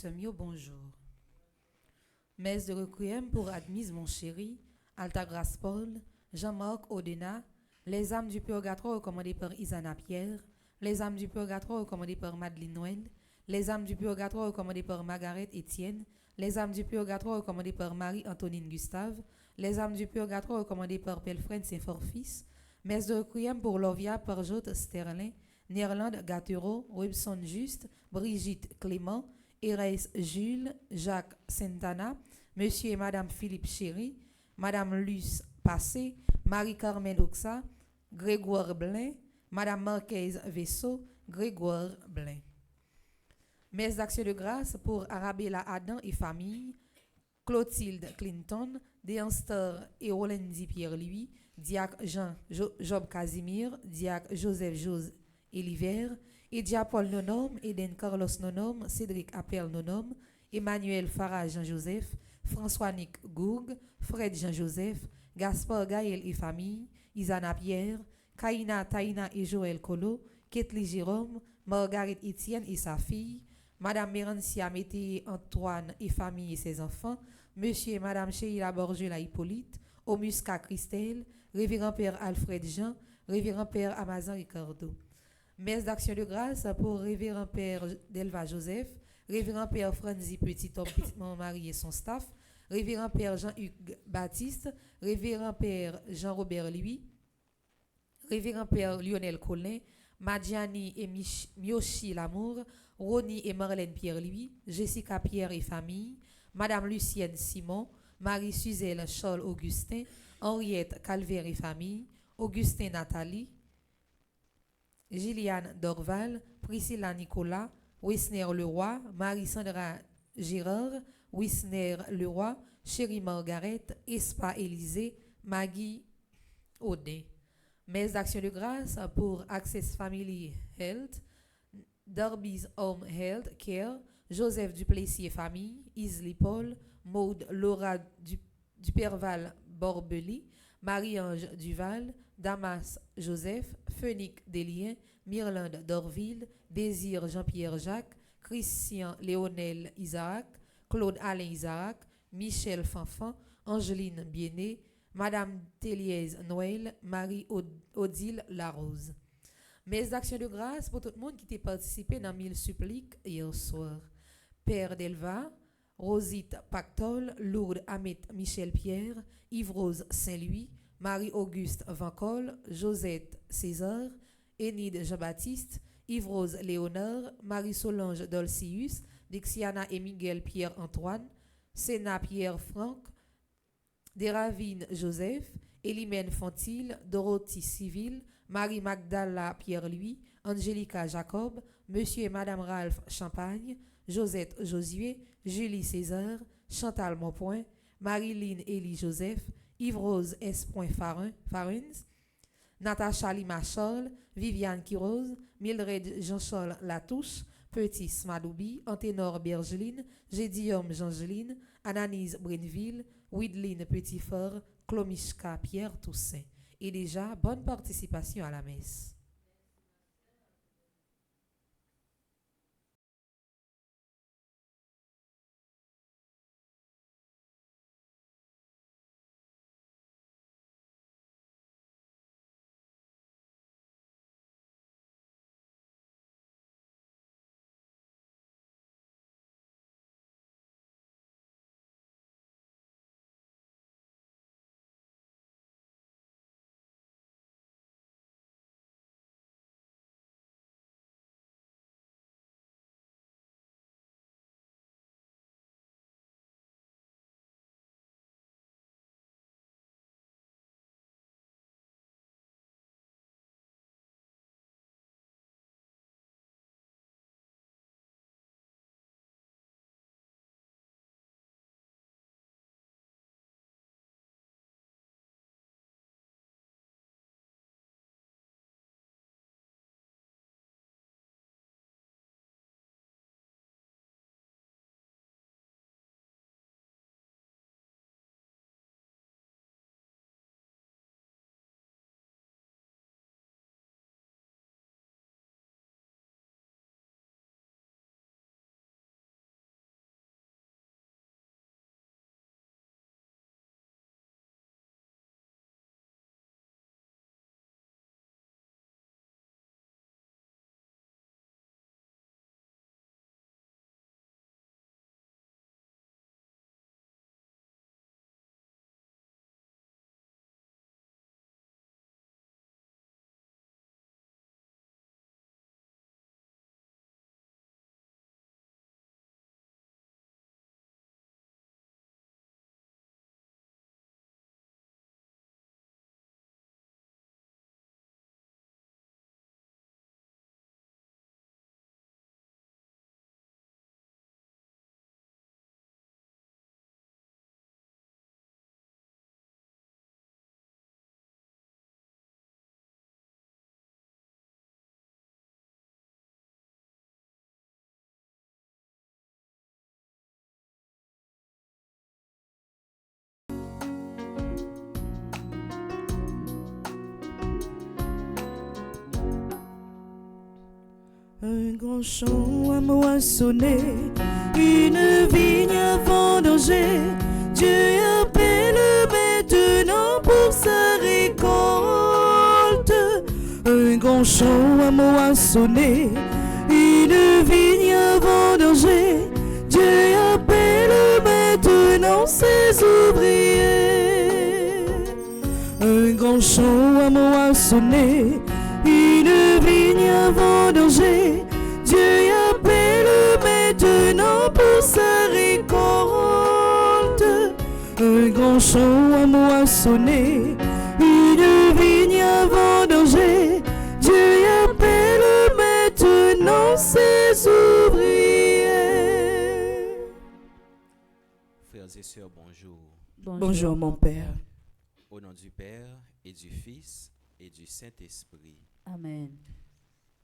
Semio, bonjour. Messe de requiem pour Admise, mon chéri, Altagrace Paul, Jean-Marc Odena, les âmes du purgatoire recommandées par Isana Pierre, les âmes du purgatoire recommandées par Madeleine Noël, les âmes du purgatoire recommandées par Margaret Étienne, les âmes du purgatoire recommandées par Marie-Antonine Gustave, les âmes du purgatoire recommandées par Pelfred Saint-Forfils, messe de requiem pour Lovia Parjot Sterling, Néerlande Gaturo, Webson Juste, Brigitte Clément, Erès Jules, Jacques Santana, Monsieur et Madame Philippe Chéry, Madame Luce Passé, Marie-Carmen Oxa, Grégoire Blain, Madame Marquise Vaisseau, Grégoire Blain. Messe d'action de grâce pour Arabella Adam et famille, Clotilde Clinton, Déanster et Rolendi Pierre-Louis, Diacre Jean Job Casimir, Diacre Joseph Jose Eliver, Edia Paul Nonom, Eden Carlos Nonom, Cédric Appel Nonom, Emmanuel Farah Jean-Joseph, François Nick Goug, Fred Jean-Joseph, Gaspard Gaël et famille, Isana Pierre, Kaina Taina et Joël Colo, Ketli Jérôme, Margaret Etienne et sa fille, Madame Mérancia Mété Antoine et famille et ses enfants, Monsieur et Madame Sheila Borgela Hippolyte, Omusca Christelle, Révérend Père Alfred Jean, Révérend Père Amazon Ricardo. Messe d'action de grâce pour Révérend Père Delva Joseph, Révérend Père Franzi Petit Homme, Petite Maman Marie et son staff, Révérend Père Jean-Hugues Baptiste, Révérend Père Jean-Robert Louis, Révérend Père Lionel Collin, Madjani et Miochi Lamour, Roni et Marlène Pierre-Louis, Jessica Pierre et famille, Madame Lucienne Simon, Marie Suzelle Charles Augustin, Henriette Calvaire et famille, Augustin Nathalie, Gilliane Dorval, Priscilla Nicolas, Wisner Leroy, Marie-Sandra Girard, Wisner Leroy, Chérie Margaret, Espa Élysée, Maggie Audin. Messe d'action de grâce pour Access Family Health, Darby's Home Health Care, Joseph Duplessis et famille, Isley Paul, Maude Laura Duperval Borbeli, Marie-Ange Duval, Damas Joseph, Phoenix Delien, Myrlande Dorville, Désir Jean-Pierre Jacques, Christian Léonel Isaac, Claude Alain Isaac, Michel Fanfan, Angeline Bienet, Madame Téliez Noël, Marie-Odile Larose. Mes actions de grâce pour tout le monde qui a participé dans 1000 suppliques hier soir. Père Delva, Rosite Pactol, Lourdes Amit Michel Pierre, Yves-Rose Saint-Louis, Marie-Auguste Vancol, Josette César, Enide Jean-Baptiste, Yves-Rose Léonard, Marie-Solange Dolcius, Dixiana et Miguel Pierre-Antoine, Sénat Pierre-Franck, Déravine Joseph, Elimène Fontil, Dorothy Civil, Marie Magdala Pierre-Louis, Angélica Jacob, Monsieur et Madame Ralph Champagne, Josette Josué, Julie César, Chantal Monpoint, Marilyn Élie Joseph, Yves-Rose S. Farens, Natacha Lima Charles, Viviane Quiroz, Mildred Jean-Charles Latouche, Petit Smadoubi, Anténor Bergeline, Gédium Jeangeline, Ananis Brinville, Widline Petitfort, Clomishka Pierre Toussaint. Et déjà, bonne participation à la messe. Un grand champ à moissonner, une vigne à vendanger. Dieu appelle maintenant pour sa récolte. Un grand champ à moissonner, une vigne à vendanger. Dieu appelle maintenant ses ouvriers. Un grand champ à moissonner, une vigne à vendanger. Dieu appelle maintenant pour sa récolte. Un grand champ à moissonner, une vigne à vendanger. Dieu appelle maintenant ses ouvriers. Frères et sœurs, bonjour. Bonjour mon Père. Au nom du Père et du Fils et du Saint-Esprit. Amen.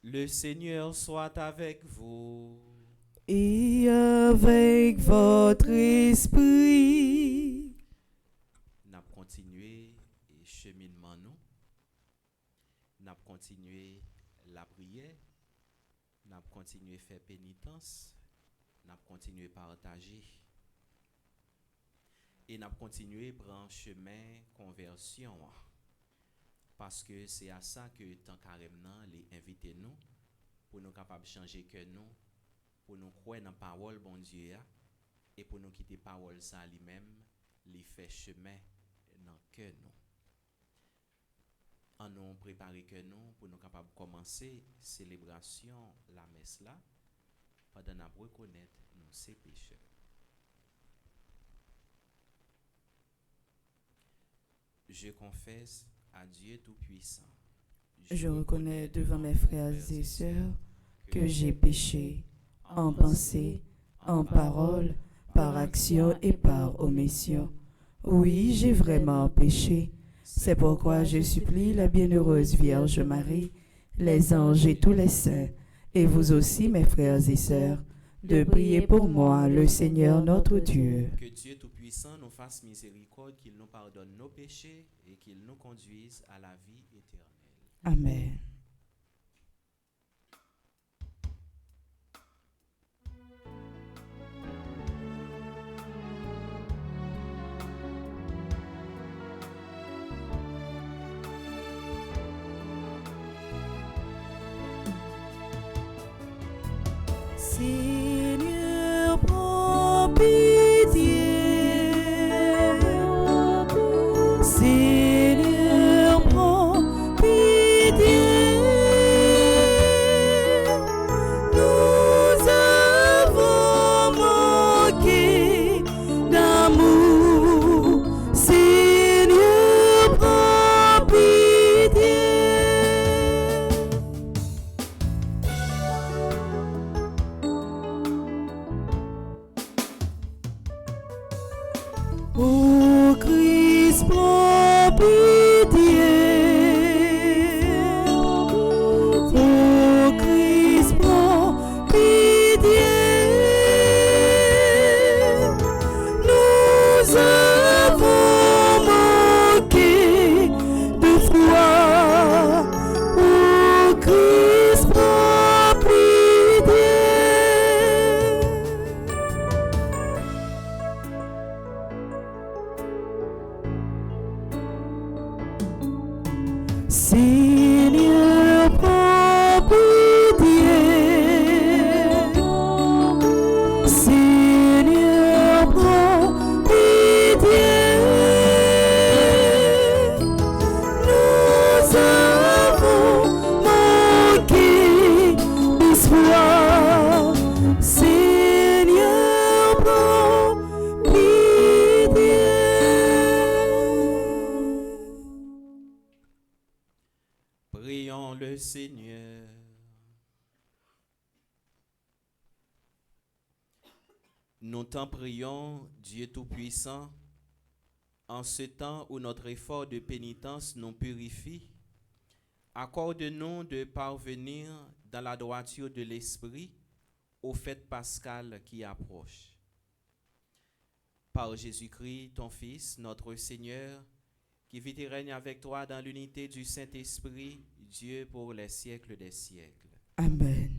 Le Seigneur soit avec vous. Et avec votre esprit. N'a continué et cheminement nous. N'a continué la prière. N'a continué faire pénitence. N'a continué partager. Et n'a continué prendre chemin conversion. Parce que c'est à ça que tant carrément les invités nous pour nous capables de changer que nous, pour nous croire dans la parole bon Dieu et pour nous quitter parole ça lui-même, les fait chemin dans que nous. En nous préparer que nous pour nous capables de commencer célébration la messe là pendant nous reconnaître nous ses pécheurs. Je confesse à Dieu Tout-Puissant. Je reconnais devant mes frères et sœurs que j'ai péché en pensée, en parole, par action et par omission. Oui, j'ai vraiment péché. C'est pourquoi je supplie la bienheureuse Vierge Marie, les anges et tous les saints, et vous aussi, mes frères et sœurs, de prier pour moi, le Seigneur notre Dieu. Que Dieu Tout-Puissant nous fasse miséricorde, qu'il nous pardonne nos péchés et qu'il nous conduise à la vie éternelle. Amen. Seigneur, prends pitié. Seigneur, prends pitié. Nous avons manqué d'amour. Seigneur, prends pitié. Ô Christ, prends pitié. Ô Christ, prends pitié. Nous avons manqué de foi. Ô Christ, prends pitié. Seigneur, prends pitié. Seigneur, prends pitié. Nous avons manqué d'espoir. Seigneur, prends pitié. Prions le Seigneur. Nous t'en prions, Dieu Tout-Puissant, en ce temps où notre effort de pénitence nous purifie, accorde-nous de parvenir dans la droiture de l'Esprit aux fêtes pascales qui approchent. Par Jésus-Christ, ton Fils, notre Seigneur, qui vit et règne avec toi dans l'unité du Saint-Esprit, Dieu pour les siècles des siècles. Amen.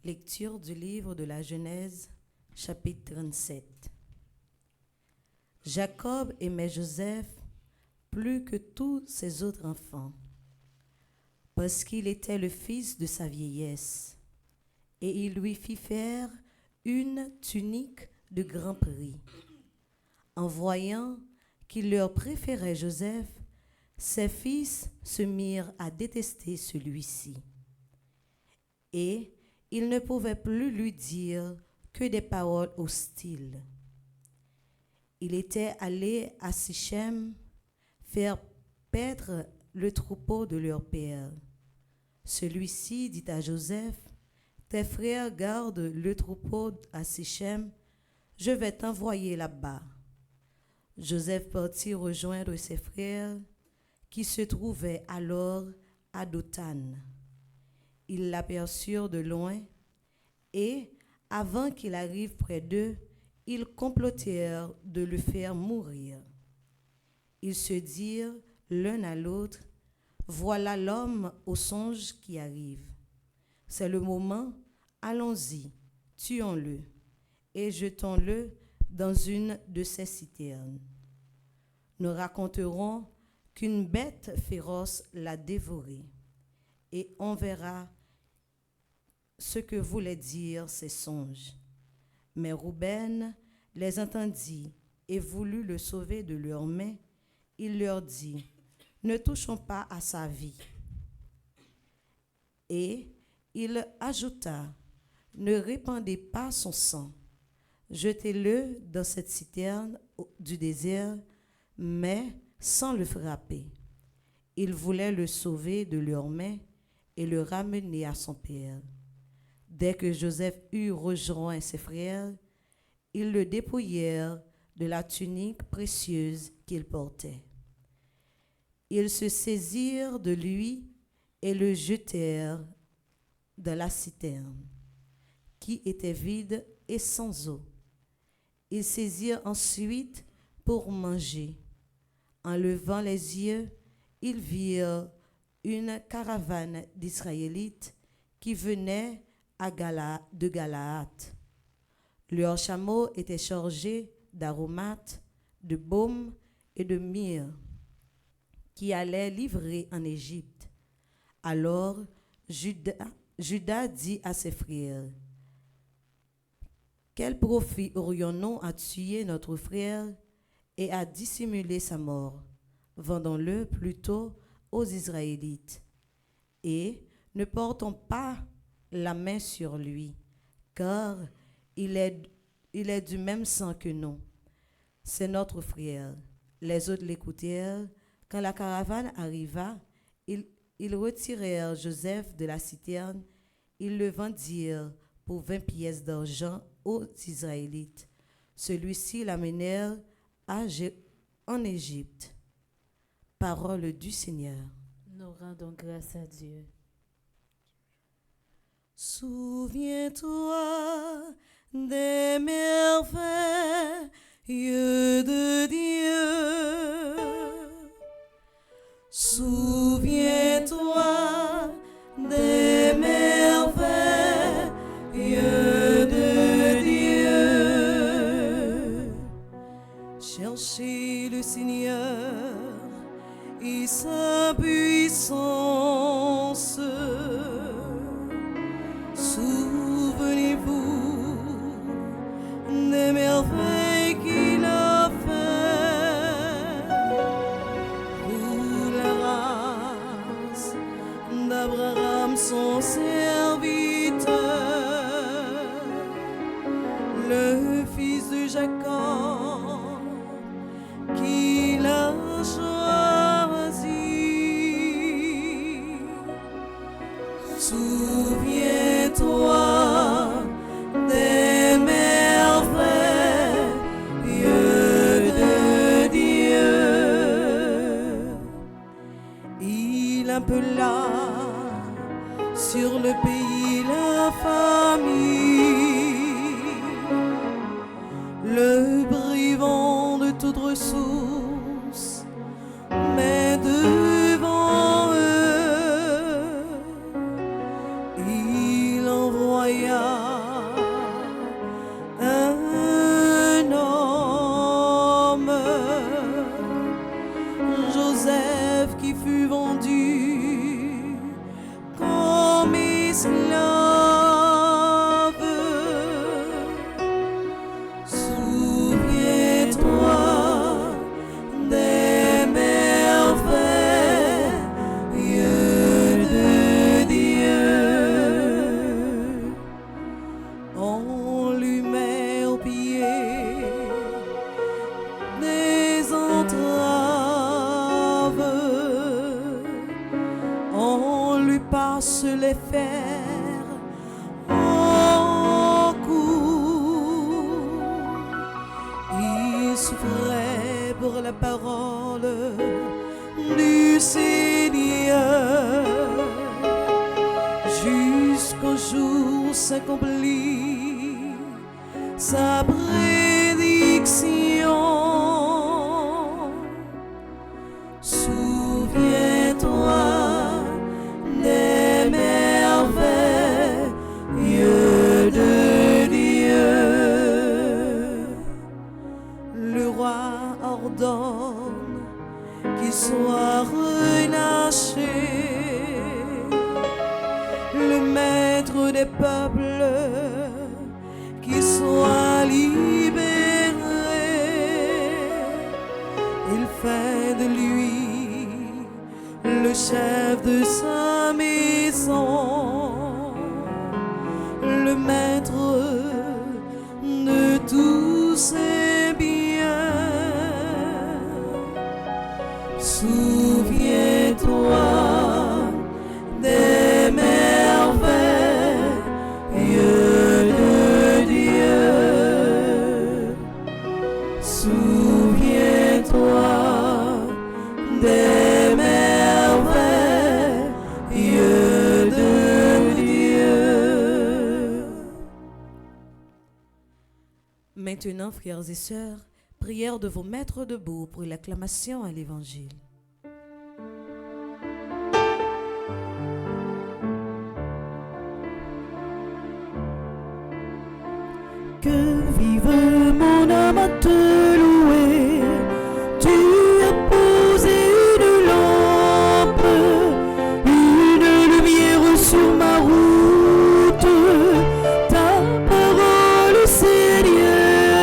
Lecture du livre de la Genèse, chapitre 37. Jacob aimait Joseph plus que tous ses autres enfants, parce qu'il était le fils de sa vieillesse, et il lui fit faire une tunique de grand prix. En voyant qu'il leur préférait Joseph, ses fils se mirent à détester celui-ci. Et ils ne pouvaient plus lui dire que des paroles hostiles. Il était allé à Sichem faire paître le troupeau de leur père. Celui-ci dit à Joseph, « Tes frères gardent le troupeau à Sichem, je vais t'envoyer là-bas. » Joseph partit rejoindre ses frères qui se trouvaient alors à Dothan. Ils l'aperçurent de loin et, avant qu'il arrive près d'eux, ils complotèrent de le faire mourir. Ils se dirent l'un à l'autre, « Voilà l'homme au songe qui arrive. C'est le moment, allons-y, tuons-le et jetons-le dans une de ces citernes. Nous raconterons qu'une bête féroce l'a dévoré et on verra ce que voulaient dire ces songes. » Mais Rouben les entendit et voulut le sauver de leurs mains. Il leur dit, « Ne touchons pas à sa vie. » Et il ajouta, « Ne répandez pas son sang. Jetez-le dans cette citerne du désert, mais sans le frapper. » Ils voulaient le sauver de leurs mains et le ramener à son père. Dès que Joseph eut rejoint ses frères, ils le dépouillèrent de la tunique précieuse qu'il portait. Ils se saisirent de lui et le jetèrent dans la citerne, qui était vide et sans eau. Ils saisirent ensuite pour manger. En levant les yeux, ils virent une caravane d'Israélites qui venait de Galaad. Leurs chameaux étaient chargés d'aromates, de baume et de myrrhe, qui allaient livrer en Égypte. Alors Judas dit à ses frères, « Quel profit aurions-nous à tuer notre frère et à dissimuler sa mort? Vendons-le plutôt aux Israélites et ne portons pas la main sur lui, car il est du même sang que nous. C'est notre frère. » Les autres l'écoutèrent. Quand la caravane arriva, ils retirèrent Joseph de la citerne. Ils le vendirent pour 20 pièces d'argent aux Israélites. Celui-ci l'amenèrent en Égypte. Parole du Seigneur. Nous rendons grâce à Dieu. Souviens-toi des merveilles de Dieu. Souviens-toi des merveilles de Dieu. Cherchez le Seigneur et sa puissance. Souvenez-vous des merveilles qu'il a fait pour la race d'Abraham son serviteur, le fils de Jacob qu'il a choisi. Souviens-toi des merveilles de Dieu. Il appela sur le pays la famille, le privant de toute ressource, mais devant eux, il envoya les fers en cours. Il souffrait pour la parole du Seigneur jusqu'au jour s'accomplit sa prédiction. Souviens-toi des merveilles de Dieu. Le roi ordonne qu'il soit relâché. Le maître des peuples qui soit libéré. Il fait de lui le chef de sa maison, le maître de tous ses biens. Souviens-toi des merveilles de Dieu. Souviens-toi des merveilles de Dieu. Maintenant, frères et sœurs, prière de vous mettre debout pour l'acclamation à l'Évangile. Que vive mon âme à te louer, tu as posé une lampe, une lumière sur ma route, ta parole Seigneur,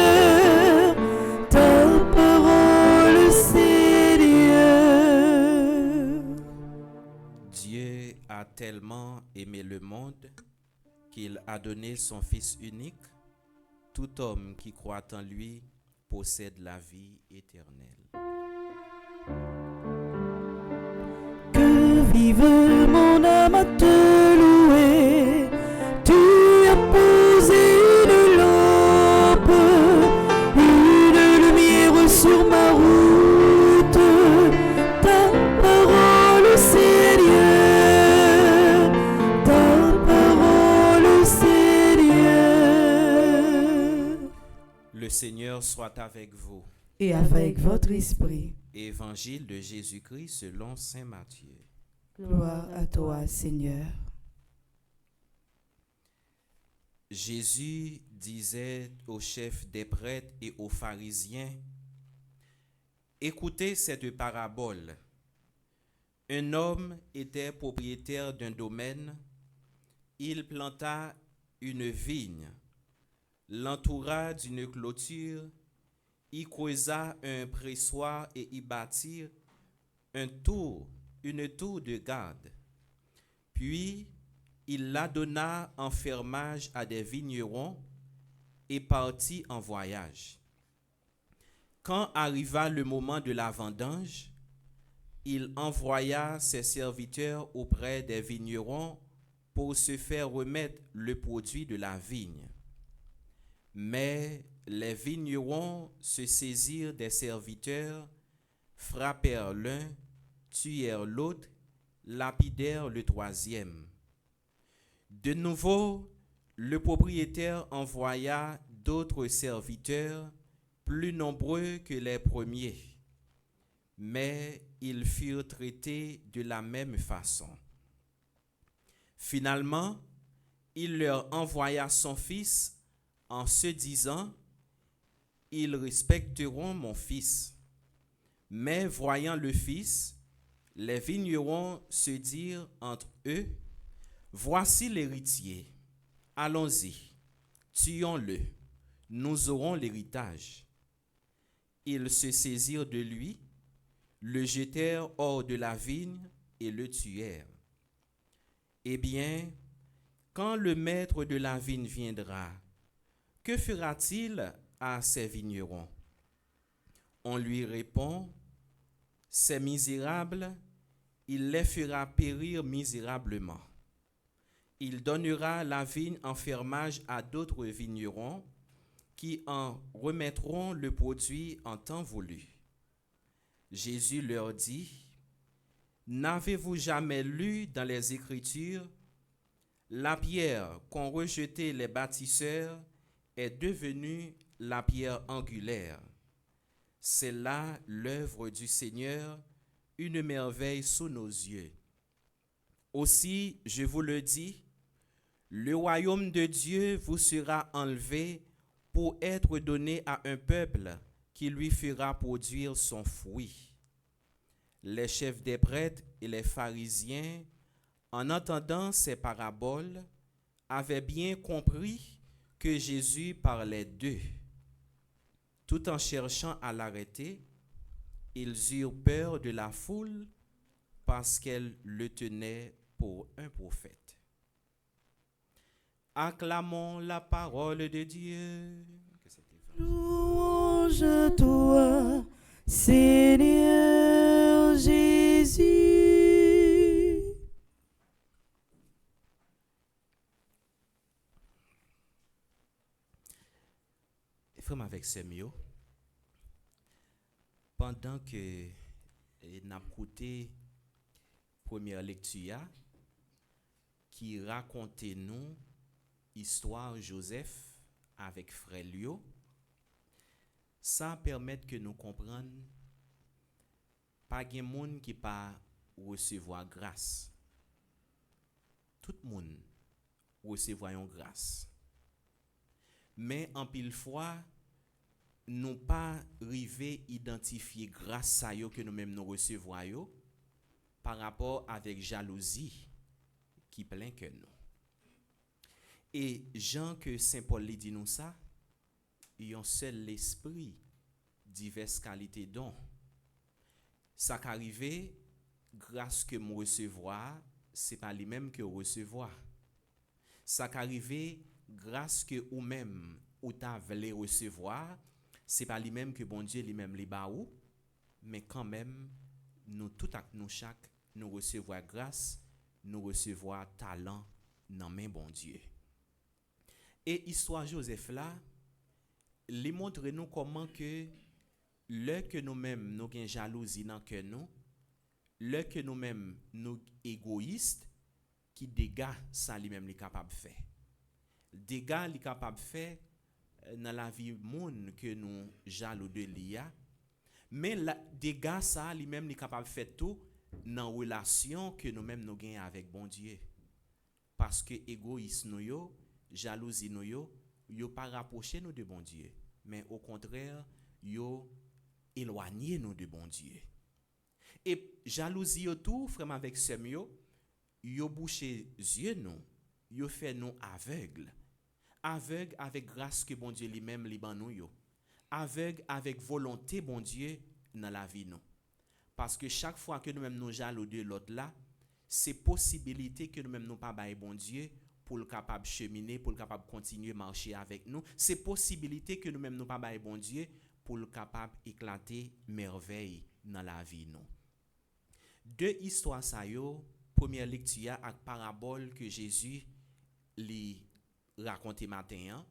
ta parole Seigneur. Dieu a tellement aimé le monde qu'il a donné son Fils unique. Tout homme qui croit en lui possède la vie éternelle. Que vive mon âme à te louer, tu as posé une lampe, une lumière sur ma route, ta parole Seigneur, ta parole Seigneur. Le Seigneur soit avec vous. Et avec votre esprit. Évangile de Jésus-Christ selon saint Matthieu. Gloire à toi, Seigneur. Jésus disait aux chefs des prêtres et aux pharisiens, « Écoutez cette parabole. Un homme était propriétaire d'un domaine. Il planta une vigne, l'entoura d'une clôture, y creusa un pressoir et y bâtit une tour de garde. Puis il la donna en fermage à des vignerons et partit en voyage. Quand arriva le moment de la vendange, il envoya ses serviteurs auprès des vignerons pour se faire remettre le produit de la vigne. Mais les vignerons se saisirent des serviteurs, frappèrent l'un, tuèrent l'autre, lapidèrent le troisième. De nouveau, le propriétaire envoya d'autres serviteurs, plus nombreux que les premiers, mais ils furent traités de la même façon. Finalement, il leur envoya son fils en se disant, « Ils respecteront mon fils. » Mais voyant le fils, les vignerons se dirent entre eux, « Voici l'héritier, allons-y, tuons-le, nous aurons l'héritage. » Ils se saisirent de lui, le jetèrent hors de la vigne et le tuèrent. Eh bien, quand le maître de la vigne viendra, que fera-t-il à ces vignerons? On lui répond, ces misérables, il les fera périr misérablement. Il donnera la vigne en fermage à d'autres vignerons qui en remettront le produit en temps voulu. Jésus leur dit, n'avez-vous jamais lu dans les Écritures, la pierre qu'ont rejetée les bâtisseurs est devenue la pierre angulaire. C'est là l'œuvre du Seigneur, une merveille sous nos yeux. Aussi, je vous le dis, le royaume de Dieu vous sera enlevé pour être donné à un peuple qui lui fera produire son fruit. Les chefs des prêtres et les pharisiens, en entendant ces paraboles, avaient bien compris que Jésus parlait d'eux. Tout en cherchant à l'arrêter, ils eurent peur de la foule parce qu'elle le tenait pour un prophète. Acclamons la parole de Dieu. Louange à toi, Seigneur Jésus. Frère avec Semio, pendant que nous avons écouté première lecture qui racontait nous histoire Joseph avec frère Lio, ça permet que nous comprenions pas de monde qui pas recevoir grâce. Tout le monde recevoir une grâce. Mais en pile fois, nous pas arrivé identifier grâce à yo que nous-mêmes nous recevons par rapport avec jalousie qui plein que nous. Et Jean que Saint Paul dit nous ça, il y a un seul l'esprit, diverses qualités dons. Ça qu'arrivé, grâce que nous recevoir, c'est pas les mêmes que recevoir. Ça qu'arrivé, grâce que ou même ou ta voulu recevoir, c'est pas les mêmes que bon Dieu lui-même les baou, mais quand même nous tout à nous chaque nous recevoir grâce, nous recevoir talent dans main bon Dieu. Et histoire Joseph là, lui montre nous comment que le que nous-mêmes nous gain jalousie dans que nous, le que nous-mêmes nous égoïstes qui dégâts ça lui-même les capable faire. Dégâts li capable faire dans la vie monde que nous jaloux de l'IA, mais dégâts ça lui-même li capable faire tout dans relation que nous-mêmes nous gagnons avec bon Dieu. Parce que égoïsme nous yo, jalousie nous yo pas rapprocher nous de bon Dieu, mais au contraire, yo éloigner nous de bon Dieu. Et jalousie yo tout frère avec semio, yo boucher yeux nous, yo fait nous aveugles. Aveugle avec grâce que bon Dieu lui-même li ban nous yo. Aveugle avec volonté bon Dieu dans la vie nous. Parce que chaque fois que nous-mêmes nous jaloux de l'autre là, c'est possibilité que nous-mêmes nous pas bailler bon Dieu pour le capable cheminer, pour le capable continuer marcher avec nous. C'est possibilité que nous-mêmes nous pas bailler bon Dieu pour le capable éclater merveille dans la vie nous. Deux histoires ça yo, première lecture avec parabole que Jésus li raconté matin,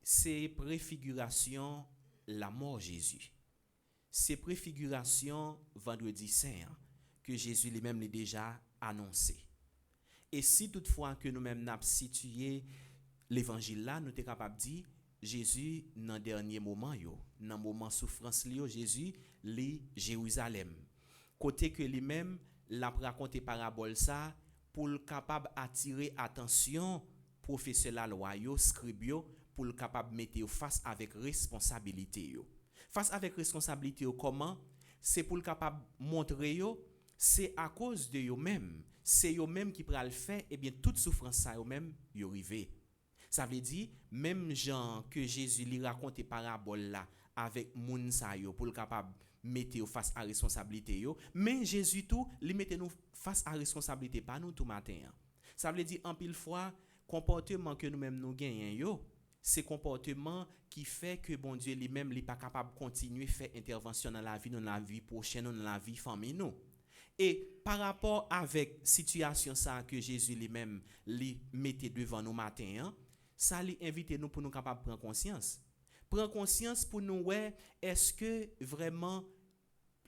c'est préfiguration la mort Jésus. C'est préfiguration vendredi saint que Jésus lui-même l'a déjà annoncé. Et si toutefois que nous-mêmes n'a situé l'évangile là, nous sommes capables de dire Jésus dans dernier moment dans moment souffrance li Jésus li Jérusalem. Côté que lui-même l'a raconté parabole ça pour le capable attirer attention professeur la loi yo, scribe yo, pour le capable mettre face avec responsabilité yo. Face avec responsabilité yo comment? C'est pour le capable montrer yo, c'est à cause de yo même, c'est yo même qui pral faire et bien toute souffrance ça yo même yo rivé. Ça veut dire même Jean que Jésus lui raconte parabole là avec moun sa yo pour le capable mettre face à responsabilité yo, mais Jésus tout lui mette nous face à responsabilité pas nous tout matin. Ça veut dire en pile fois comportement que nous-mêmes nous gagnons, c'est comportement qui fait que bon Dieu lui-même n'est pas capable de continuer à faire intervention dans la vie prochaine, dans la vie famille nous. Et par rapport avec situation ça que Jésus lui-même lui mettait devant nous matin, hein, ça lui invite nous pour nous capables de prendre conscience. Prendre conscience pour nous, ouais, est-ce que vraiment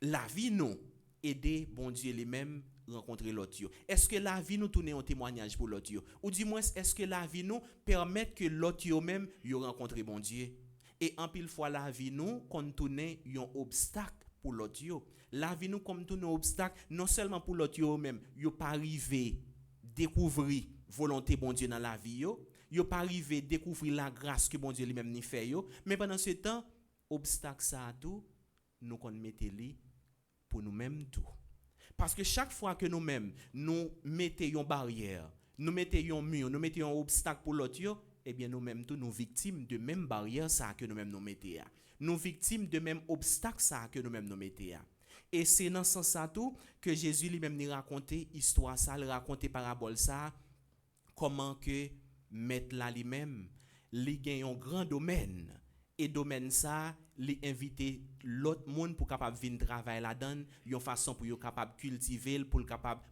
la vie nous aider bon Dieu lui-même rencontrer l'autre yo? Est-ce que la vie nous tourne un témoignage pour l'autre yo? Ou du moins est-ce que la vie nous permet que l'autre yo même yo rencontrer bon Dieu? Et en pile fois la vie nous qu'on tourne un obstacle pour l'autre yo. La vie nous comme tourne un obstacle non seulement pour l'autre yo même, yo pas arrivé découvrir volonté bon Dieu dans la vie yo. Yo pas arrivé découvrir la grâce que bon Dieu lui-même ni fait yo, mais pendant ce temps obstacle ça tout nous qu'on mettait li pour nous-mêmes tout. Parce que chaque fois que nous-mêmes nous mettons une barrière, nous mettons un mur, nous mettons un obstacle pour l'autre yo, eh bien nous-mêmes tous nous victimes de même barrière ça que nous-mêmes nous mettons. Nous victimes de même obstacle ça que nous-mêmes nous mettons. Et c'est dans ce sens ça tout que Jésus lui-même nous racontait histoire ça, le raconter parabole ça, comment que mettre là lui-même, lui gagne un grand domaine et domaine ça, lui inviter l'autre monde pour capable venir travailler là-dedans, une façon pour yo capable cultiver pour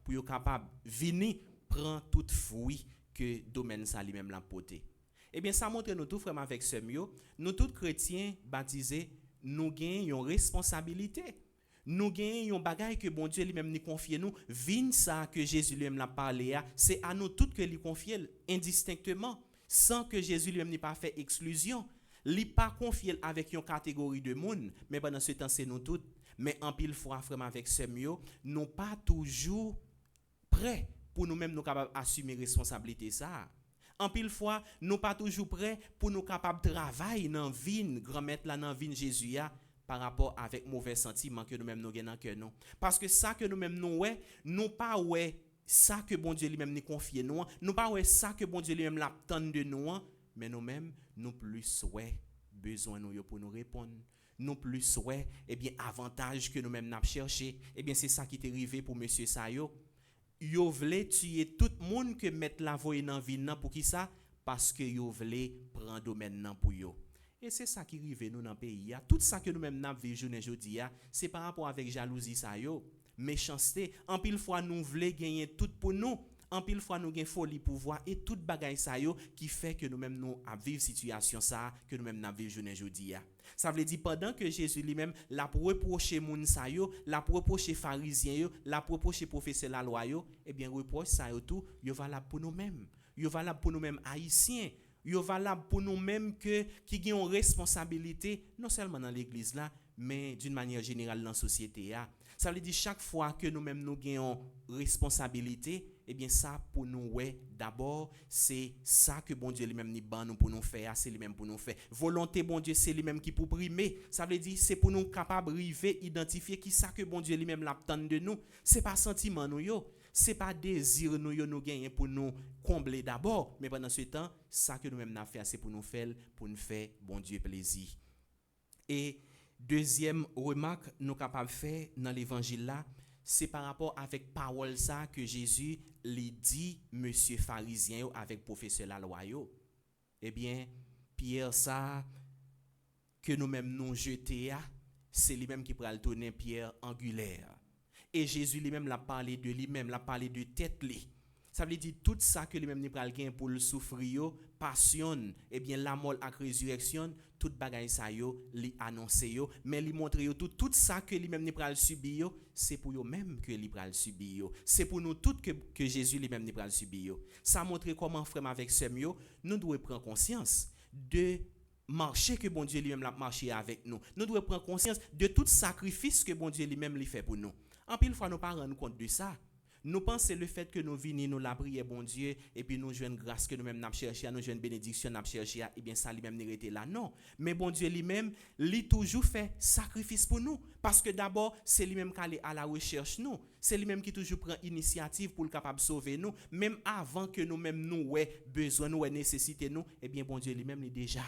yo capable venir prendre tout fruit que domaine ça lui-même l'a porté. Eh bien ça montre nous tout frère avec ce mieux, nous tous chrétiens baptisés, nous gagnons une responsabilité. Nous gagnons un bagage que bon Dieu lui-même nous confie nous, vin ça que Jésus lui-même l'a parlé, c'est à nous tous que lui confie indistinctement, sans que Jésus lui-même n'ait pas fait exclusion. Li pas confié avec une catégorie de monde, mais pendant ce temps c'est nous tous. Mais en pile fois frère avec ce mieux, nous pas toujours prêts pour nous-mêmes nous capables assumer responsabilité ça. En pile fois, nous pas toujours prêts pour nous capables travailler dans vie grand-mère là dans vie Jésus par rapport avec mauvais sentiments que nous-mêmes nous gagnons dans cœur nous. Parce que ça que nous-mêmes nous pas ça que bon Dieu lui-même nous confie nous pas ça que bon Dieu lui-même l'attend de nous, mais nous-mêmes nous plus besoin nous pour nous répondre. Nous plus eh bien avantage que nous-mêmes n'a cherché, eh bien c'est ça qui est arrivé pour monsieur Sayo. Yo vle tuer tout le monde que mettre la voie dans vie pour qui ça? Parce que yo vle prendre domaine nan pour yo. Et c'est ça qui arrive nous dans le pays. Tout ça que nous-mêmes n'a vu journée jodi c'est par rapport avec jalousie ça yo, méchanceté. En pile fois nous voulons gagner tout pour nous. En pile fois nous gagne folie pouvoir et toute bagaille ça yo qui fait que nous-mêmes nous à vivre situation ça que nous-mêmes n'a vivre journée jodi. Ça veut dire pendant que Jésus lui-même l'a reproché moun sa yo, l'a reproché pharisien yo, l'a reproché professeur la loi yo, eh bien reproche ça yo tout, yo valable pour nous-mêmes. Yo valable pour nous-mêmes haïtiens. Yo valable pour nous-mêmes qui gagne une responsabilité non seulement dans l'église là, mais d'une manière générale dans la société. Ça veut dire chaque fois que nous-mêmes nous gagnons responsabilité, eh bien ça pour nous d'abord c'est ça que bon Dieu lui-même ni ban nous pour nous faire, c'est lui-même pour nous faire. Volonté bon Dieu c'est lui-même qui pour primer. Ça veut dire c'est pour nous capable arriver identifier qui ça que bon Dieu lui-même l'attend de nous. C'est pas sentiment nous yo, c'est pas désir nous yo nous gagner pour nous combler d'abord, mais pendant ce temps ça que nous-mêmes n'a fait c'est pour nous faire bon Dieu plaisir. Et deuxième remarque nous capable faire dans l'évangile là, c'est par rapport avec parole ça que Jésus lui dit monsieur pharisien avec professeur la loi yo. Eh bien Pierre ça que nous-mêmes nous jeté c'est lui-même qui pral tourner pierre angulaire. Et Jésus lui-même l'a parlé de lui-même, l'a parlé de tête li. Ça veut dire tout ça que lui-même ni pral gain pour le souffrir, passion, eh bien la mort ak résurrection, tout bagay ça yo li annoncer yo, mais li montre yo tout ça que lui-même ni pral subir yo, c'est pour yo même que li pral subir yo. C'est pour nous tout que Jésus lui-même ni pral subir yo. Ça montre comment frère avec sœur yo, nous devons prendre conscience de marcher que bon Dieu lui-même l'a marché avec nous. Nous devons prendre conscience de tout sacrifice que bon Dieu lui-même li fait pour nous. En pile fois nous pas rendre compte de ça. Nous pensons le fait que nous venons nous la prier bon Dieu et puis nous jouons grâce que nous-mêmes n'a cherché, nous jouons bénédiction n'a cherché et bien ça lui-même n'était là non. Mais bon Dieu lui-même lui toujours fait sacrifice pour nous parce que d'abord c'est lui-même qui allait à la recherche nous, c'est lui-même qui toujours prend initiative pour le capable sauver nous même avant que nous-mêmes nous besoin nous nécessité nous et bien bon Dieu lui-même est déjà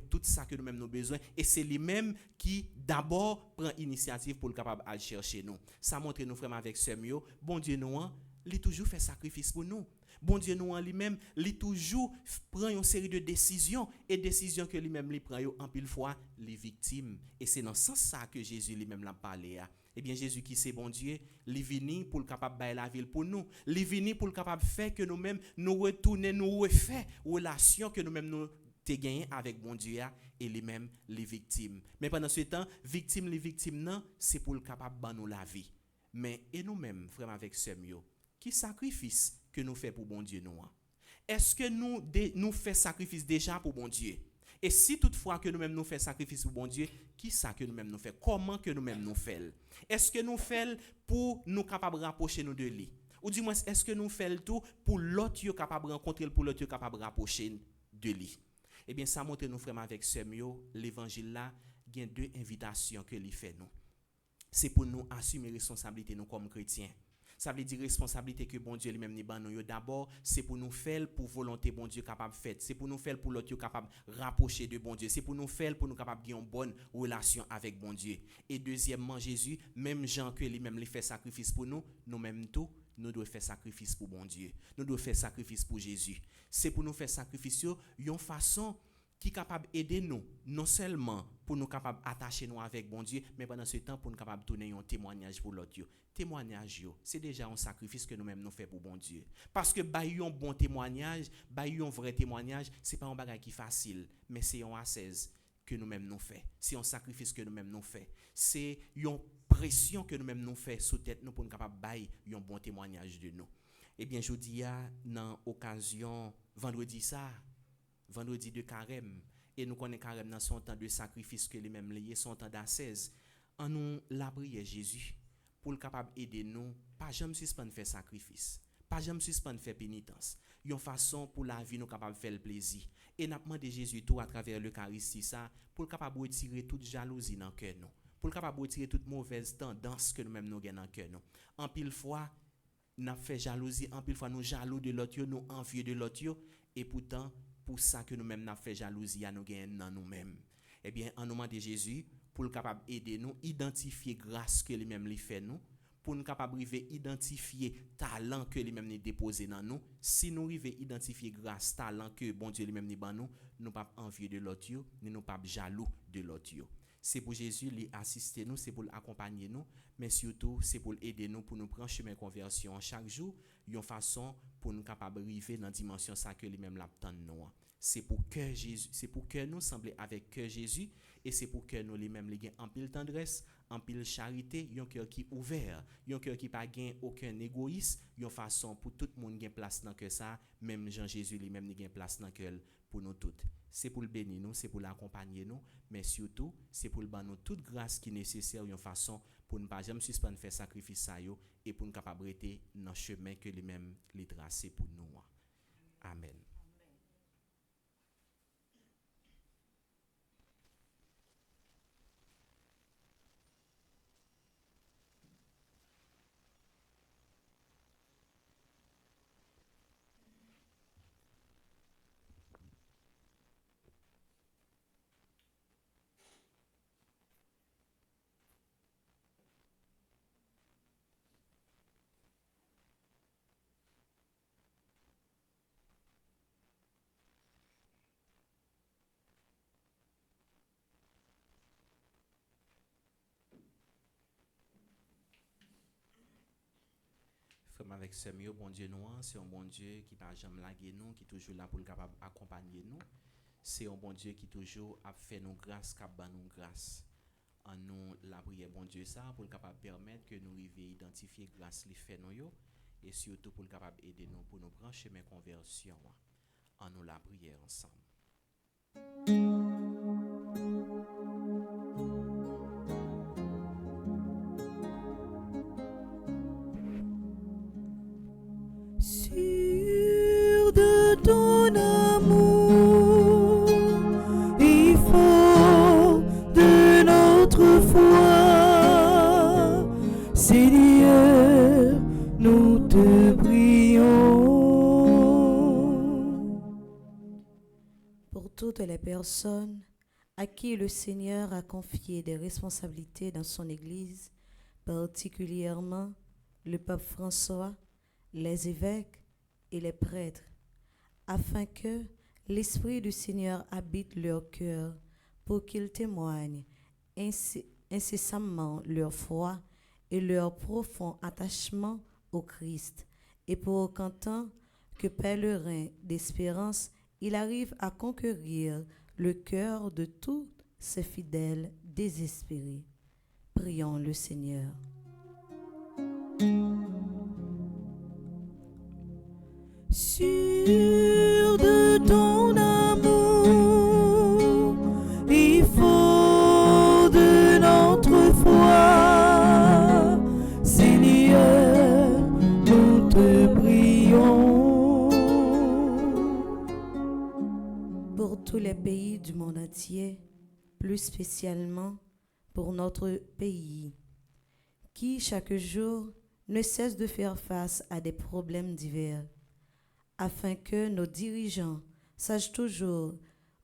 tout ça que nous-mêmes nous besoin et c'est lui-même qui d'abord prend initiative pour le capable aller chercher nous. Ça montre nous frère avec sœur mieux, bon Dieu nous il toujours fait sacrifice pour nous. Bon Dieu nous lui-même, il toujours prend une série de décisions et décisions que lui-même lui prend en pile fois les victimes et c'est dans ce sens ça que Jésus lui-même l'a parlé. Eh bien, Jésus qui c'est bon Dieu, il vini pour le capable bailler la ville pour nous. Il vini pour le capable faire que nous-mêmes nous retourner, nous refaire relation que nous-mêmes nous t'es gagné avec bon Dieu et les-mêmes les victimes. Mais pendant ce temps, les victimes non, c'est pour le capable ban nous la vie. Mais et nous-mêmes, frère avec sœur, qui sacrifice que nous fait pour bon Dieu nous? Est-ce que nous fait sacrifice déjà pour bon Dieu? Et si toutefois que nous-mêmes nous fait sacrifice pour bon Dieu, qui ça que nous-mêmes nous fait? Comment que nous-mêmes nous fait? Est-ce que nous fait pour nous capables rapprocher nous de lui? Ou du moins, est-ce que nous fait tout pour l'autre capable rencontrer, pour l'autre capable rapprocher de lui? Eh bien, ça montre nous frères avec sœurs, l'évangile là, il y a deux invitations que lui fait nous. C'est pour nous assumer responsabilité nous comme chrétiens. Ça veut dire responsabilité que bon Dieu lui-même nous ban nous. D'abord, c'est pour nous faire pour volonté bon Dieu capable faire. C'est pour nous faire pour l'autre capable rapprocher de bon Dieu. C'est pour nous faire pour nous capable avoir une bonne relation avec bon Dieu. Et deuxièmement, Jésus, même Jean que lui-même lui fait sacrifice pour nous, nous-mêmes tout, nous devons faire sacrifice pour bon Dieu. Nous devons faire sacrifice pour Jésus. C'est pour nous faire sacrifice d'une façon qui est capable d'aider nous, non seulement pour nous capable attacher nous avec bon Dieu, mais pendant ce temps pour nous capable donner un témoignage pour l'autre. Témoignage, c'est déjà un sacrifice que nous-mêmes nous faisons pour bon Dieu. Parce que un bon témoignage, un vrai témoignage, c'est pas un bagage qui est facile, mais c'est un assaise que nous-mêmes nous faisons. C'est un sacrifice que nous-mêmes nous faisons. C'est une pression que nous-mêmes nous faisons sous tête nous pour nous capable bailler un bon témoignage de nous. Eh bien, je dis dans l'occasion vendredi de carême, et nous connaissons carême dans son temps de sacrifice que les mêmes liés, son temps d'assaise. En nous la prière Jésus pour le capable aider nous, pas jamais suspendre faire sacrifice, pas jamais suspendre faire pénitence. Une façon pour la vie nous capable faire le plaisir. Et n'a demandé Jésus tout à travers l'Eucharistie ça pour le capable retirer toute jalousie dans cœur nous, pour le capable retirer toute mauvaise tendance que nous-mêmes nous gagnons dans cœur nous. En pile fois n'a fait jalousie, en pile fois nous jaloux de l'autre, nous envieux de l'autre, et pourtant pour ça que nous-mêmes n'a fait jalousie à nous gagner dans nous-mêmes. Eh bien, en nom de Jésus, pour le capable aider nous, identifier grâce que lui-même lui fait nous, pour nous capable identifier talent que lui-même nous déposé dans nous. Si nous arrivons identifier grâce, talent que bon Dieu lui-même nous ban nous, nous pas envieux de l'autre, ni nous pas jaloux de l'autre. C'est pour Jésus lui assister nous, c'est pour l'accompagner nous, mais surtout c'est pour aider nous pour nous prendre chemin conversion chaque jour, une façon pour nous capable arriver dans dimension ça que lui-même l'attend nous. C'est pour que Jésus, c'est pour que nous sembler avec que Jésus, et c'est pour que nous lui-même les en pile tendresse, en pile charité, un cœur qui ouvert, un cœur qui pas gain aucun égoïsme, une façon pour tout le monde gain place dans que ça, même Jean Jésus lui-même gain place dans cœur pour nous toutes. C'est pour le bénir nous, c'est pour l'accompagner nous, mais surtout c'est pour le donner nous toute grâce qui est nécessaire, une façon pour ne pas jamais suspendre faire sacrifice ça yo, et pour nous capable rester dans le chemin que lui-même les tracé pour nous. Amen. Avec ce mieux, bon Dieu nous, c'est un bon Dieu qui n'a jamais lagué nous, qui est toujours là pour le capable accompagner nous. C'est un bon Dieu qui toujours a fait nous grâce, qui a nous grâce. En nous la prière bon Dieu ça pour le capable permettre que nous arrivions à identifier grâce les fait nous et surtout pour le capable aider nous pour nous prendre chemin conversion. En nous la prière ensemble. Sûr de ton amour, il faut de notre foi, Seigneur, nous te prions. Pour toutes les personnes à qui le Seigneur a confié des responsabilités dans son Église, particulièrement le pape François, les évêques et les prêtres, afin que l'Esprit du Seigneur habite leur cœur pour qu'ils témoignent incessamment leur foi et leur profond attachement au Christ. Et pour qu'en tant que pèlerin d'espérance, il arrive à conquérir le cœur de tous ses fidèles désespérés. Prions le Seigneur. Sûr de ton amour, il faut de notre foi, Seigneur, nous te prions. Pour tous les pays du monde entier, plus spécialement pour notre pays, qui chaque jour ne cesse de faire face à des problèmes divers, afin que nos dirigeants sachent toujours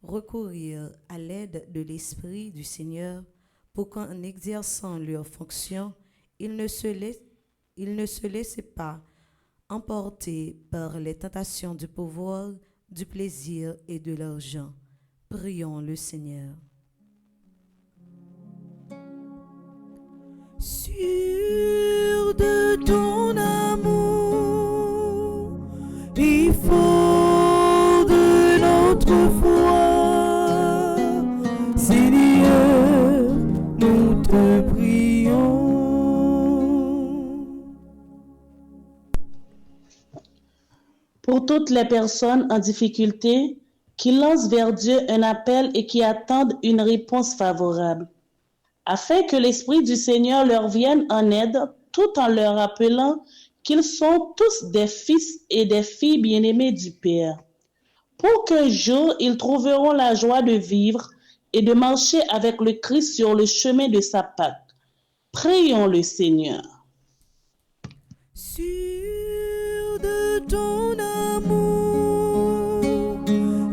recourir à l'aide de l'Esprit du Seigneur pour qu'en exerçant leurs fonctions, ils ne se laissent pas emporter par les tentations du pouvoir, du plaisir et de l'argent. Prions le Seigneur. Sûr de ton amour, il faut de notre foi, Seigneur, nous te prions. Pour toutes les personnes en difficulté qui lancent vers Dieu un appel et qui attendent une réponse favorable, afin que l'Esprit du Seigneur leur vienne en aide tout en leur rappelant qu'ils sont tous des fils et des filles bien-aimés du Père, pour qu'un jour ils trouveront la joie de vivre et de marcher avec le Christ sur le chemin de sa Pâque. Prions le Seigneur. Sûr de ton amour,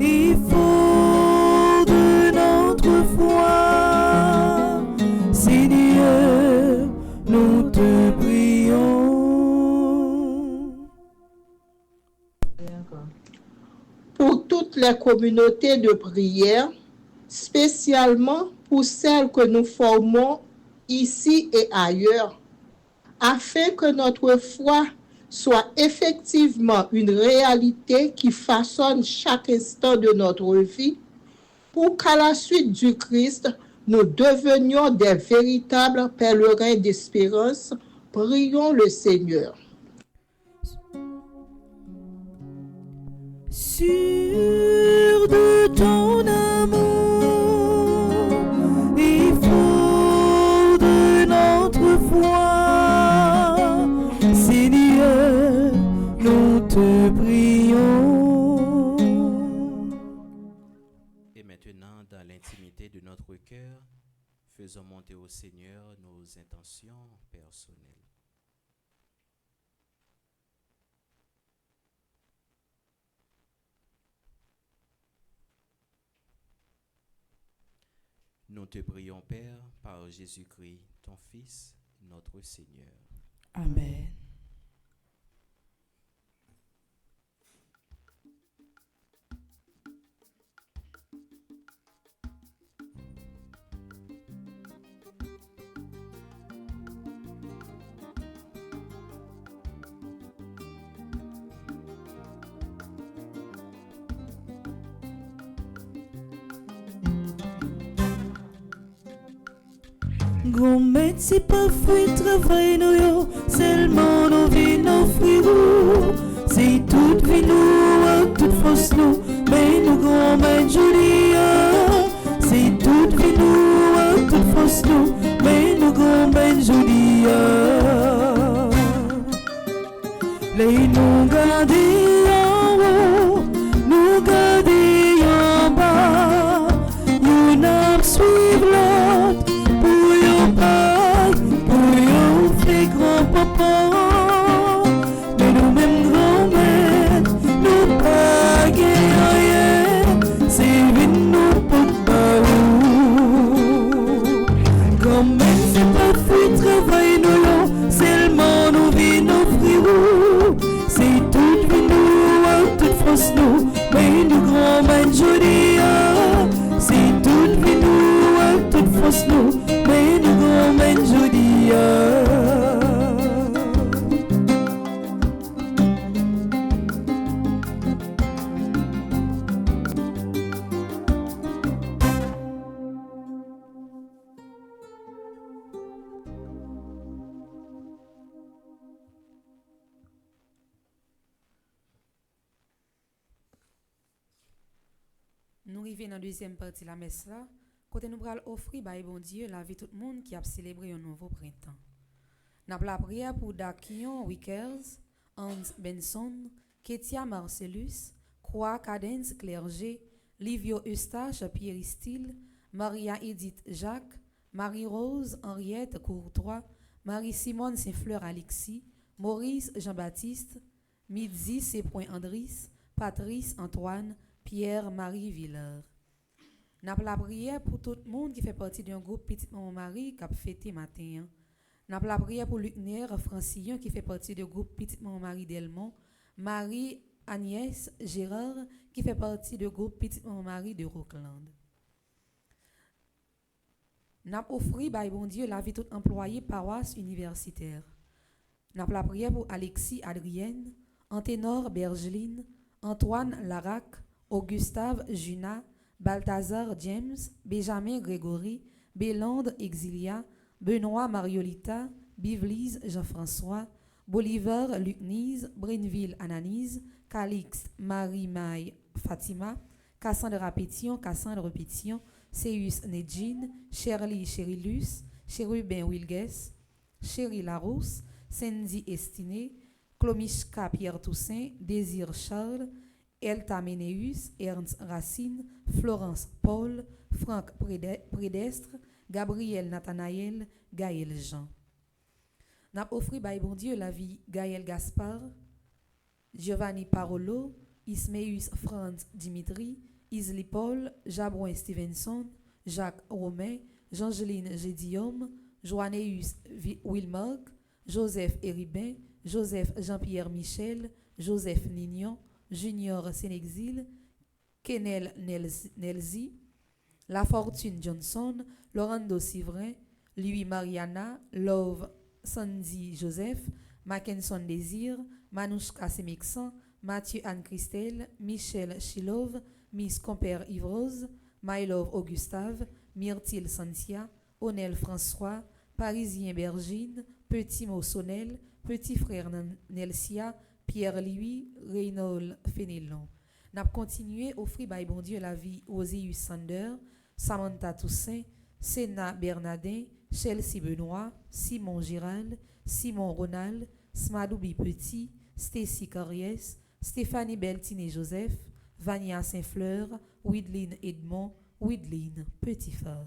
il faut de notre foi, Seigneur, nous te prions. Pour toutes les communautés de prière, spécialement pour celles que nous formons ici et ailleurs, afin que notre foi soit effectivement une réalité qui façonne chaque instant de notre vie, pour qu'à la suite du Christ, nous devenions des véritables pèlerins d'espérance. Prions le Seigneur. Sûr de ton amour, il faut de notre foi, Seigneur, nous te prions. Et maintenant, dans l'intimité de notre cœur, faisons monter au Seigneur nos intentions personnelles. Nous te prions, Père, par Jésus-Christ, ton Fils, notre Seigneur. Amen. Grand métier parfois travail nous yo, seulement nous vîmes offrir. C'est toute vie nous, toute force nous, mais nous grand maître Julia. C'est toute vie nous, toute force nous, mais nous grand maître Julia. Les nous garder en haut, nous garder en bas, nous n'en suivre l'autre. Pour yon fait grand-papa, mais nous-mêmes grand-mère, nous pas rien, c'est vite nous pour pas où. Grand-mère, c'est pas fait travail nous, seulement nous vîmes offrir où. C'est toute vie nous, toute force nous, mais nous grand-mère jolie, c'est toute vie nous, toute force nous. Mais nous grand-mère Julia. arrivé dans la deuxième partie de la messe là, côté nous pral offrir bah bon Dieu la vie tout le monde qui a célébré un nouveau printemps. N'a la prière pour Dakion Wickers, Hans Benson, Ketia Marcellus, Croix Cadence Clergé, Livio Eustache Pierre-Style, Maria Edith Jacques, Marie-Rose Henriette Courtois, Marie-Simone Saint-Fleur Alexis, Maurice Jean-Baptiste, Midzi C. Andris, Patrice Antoine, Pierre-Marie Villers. N'a la prière pour tout le monde qui fait partie d'un groupe Petite Maman Marie qui a fêté matin. N'a la prière pour Lucner Francillon qui fait partie du groupe Petite Maman Marie Delmont, Marie Agnès Gérard qui fait partie du groupe Petite Maman Marie de Rockland. N'a offert by bon Dieu la vie tout employé paroisse universitaire. N'a la prière pour Alexis Adrienne, Anténor Bergeline, Antoine Larac, Augustave Juna, Balthazar James, Benjamin Grégory, Bélande Exilia, Benoît Mariolita, Bivlise Jean-François, Bolivar Lucnise, Brinville Ananise, Calixte Marie-Maille Fatima, Cassandra Pétion, Cassandre Pétion, Céus Nedjine, Shirley Cherilus, Chérubin Wilges, Chéri Larousse, Sandy Estiné, Clomishka Pierre Toussaint, Désir Charles, Elta Ménéus, Ernst Racine, Florence Paul, Franck Prédestre, Gabriel Nathanaël, Gaël Jean. N'a offert by bon Dieu la vie Gaël Gaspard, Giovanni Parolo, Ismeus Franz Dimitri, Isli Paul, Jabroin Stevenson, Jacques Romain, Jeangeline Gédium, Joanneus Wilmark, Joseph Héribin, Joseph Jean-Pierre Michel, Joseph Nignon, Junior Sénexil, Kenel Nelzi, La Fortune Johnson, Laurando Sivrin, Louis Mariana, Love Sandy Joseph, Mackenson Désir, Manouchka Semexan, Mathieu Anne-Christelle, Michel Chilov, Miss Compère Yvrose, My Love Augustave, Myrtille Santia, Onel François, Parisien Bergine, Petit Mossonel, Petit Frère Nelsia, Pierre-Louis, Reynold Fénelon. N'a continué offrir by bon Dieu la vie Oséus Sander, Samantha Toussaint, Sénat Bernardin, Chelsea Benoît, Simon Giral, Simon Ronald, Smadoubi Petit, Stacy Carriès, Stéphanie Beltine Joseph, Vania Saint-Fleur, Widline Edmond, Widline Petitfort.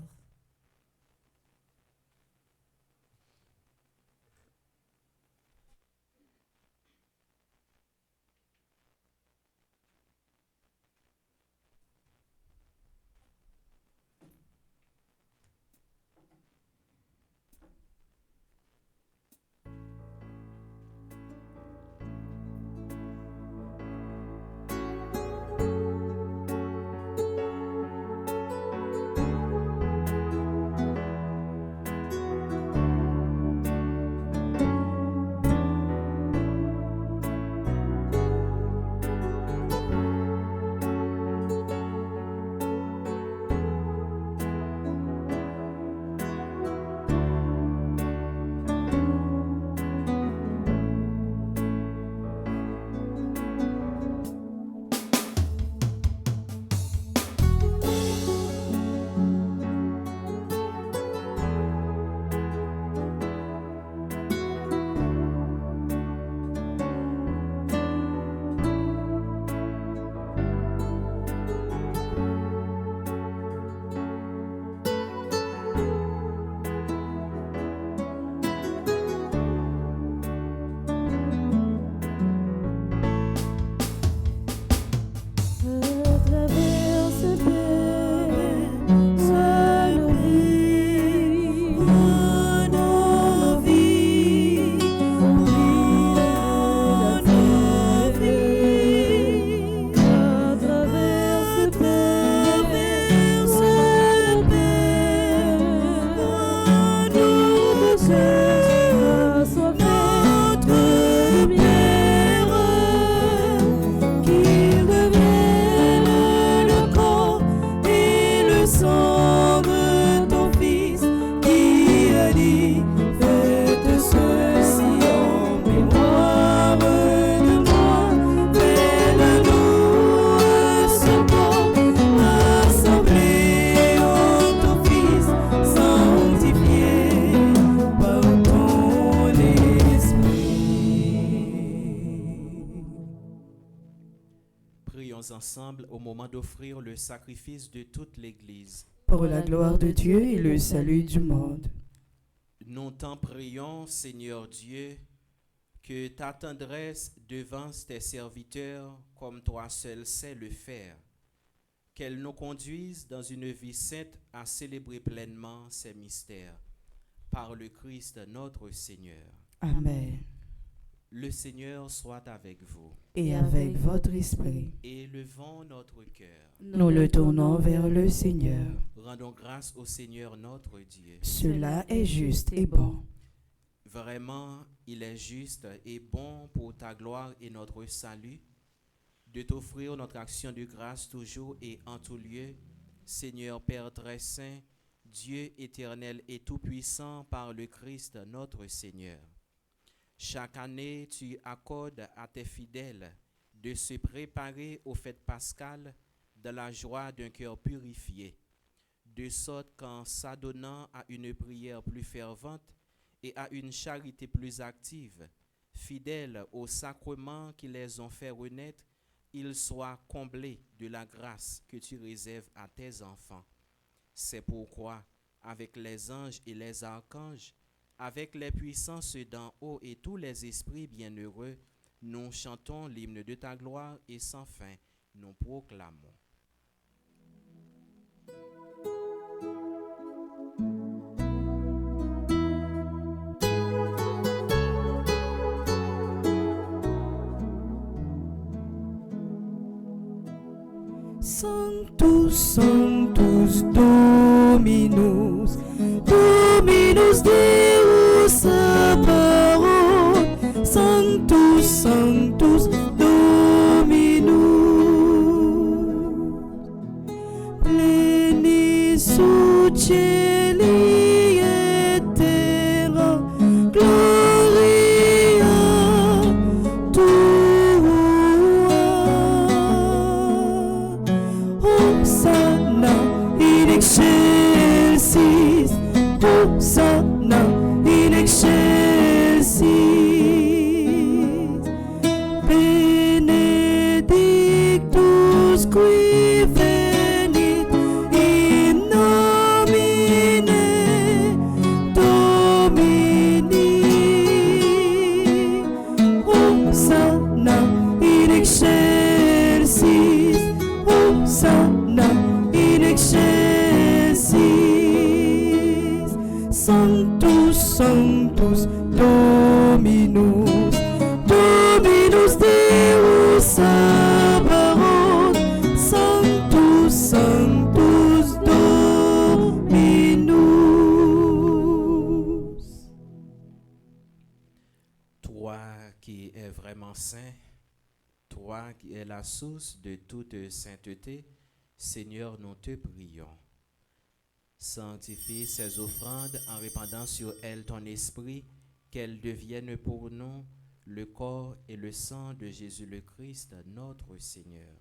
tous ensemble au moment d'offrir le sacrifice de toute l'Église. pour la gloire de Dieu et le salut du monde. Nous t'en prions, Seigneur Dieu, que ta tendresse devance tes serviteurs comme toi seul sais le faire, qu'elle nous conduise dans une vie sainte à célébrer pleinement ces mystères. Par le Christ notre Seigneur. Amen. Le Seigneur soit avec vous. Et avec votre esprit, Élevons notre cœur. nous le tournons vers le Seigneur. Rendons grâce au Seigneur notre Dieu. Cela est juste et bon. Vraiment, il est juste et bon pour ta gloire et notre salut de t'offrir notre action de grâce toujours et en tout lieu, Seigneur Père très saint, Dieu éternel et tout-puissant par le Christ notre Seigneur. Chaque année, tu accordes à tes fidèles de se préparer aux fêtes pascales dans la joie d'un cœur purifié, de sorte qu'en s'adonnant à une prière plus fervente et à une charité plus active, fidèles aux sacrements qui les ont fait renaître, ils soient comblés de la grâce que tu réserves à tes enfants. C'est pourquoi, avec les anges et les archanges, avec les puissances d'en haut et tous les esprits bienheureux, nous chantons l'hymne de ta gloire et sans fin, nous proclamons. Sanctus, Sanctus, Dominus, Dominus Deus Sabaoth, Sanctus, Sanctus, Dominus, plenis ut caeli et terra, gloria tua. Hosanna in excelsis, Hosanna in excelsis, benedictus qui venit in nomine Domini. Hosanna in excelsis, Hosanna in excelsis, Sanctus, Sanctus, Dominus, Dominus Deus Sabaoth, Sanctus, Sanctus, Dominus. Toi qui es vraiment saint, toi qui es la source de toute sainteté, Seigneur, nous te prions. Sanctifie ces offrandes en répandant sur elles ton esprit, qu'elles deviennent pour nous le corps et le sang de Jésus le Christ, notre Seigneur.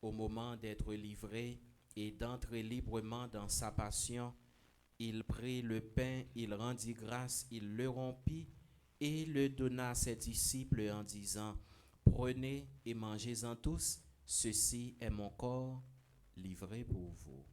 Au moment d'être livré et d'entrer librement dans sa passion, il prit le pain, il rendit grâce, il le rompit et le donna à ses disciples en disant: prenez et mangez-en tous, ceci est mon corps livré pour vous.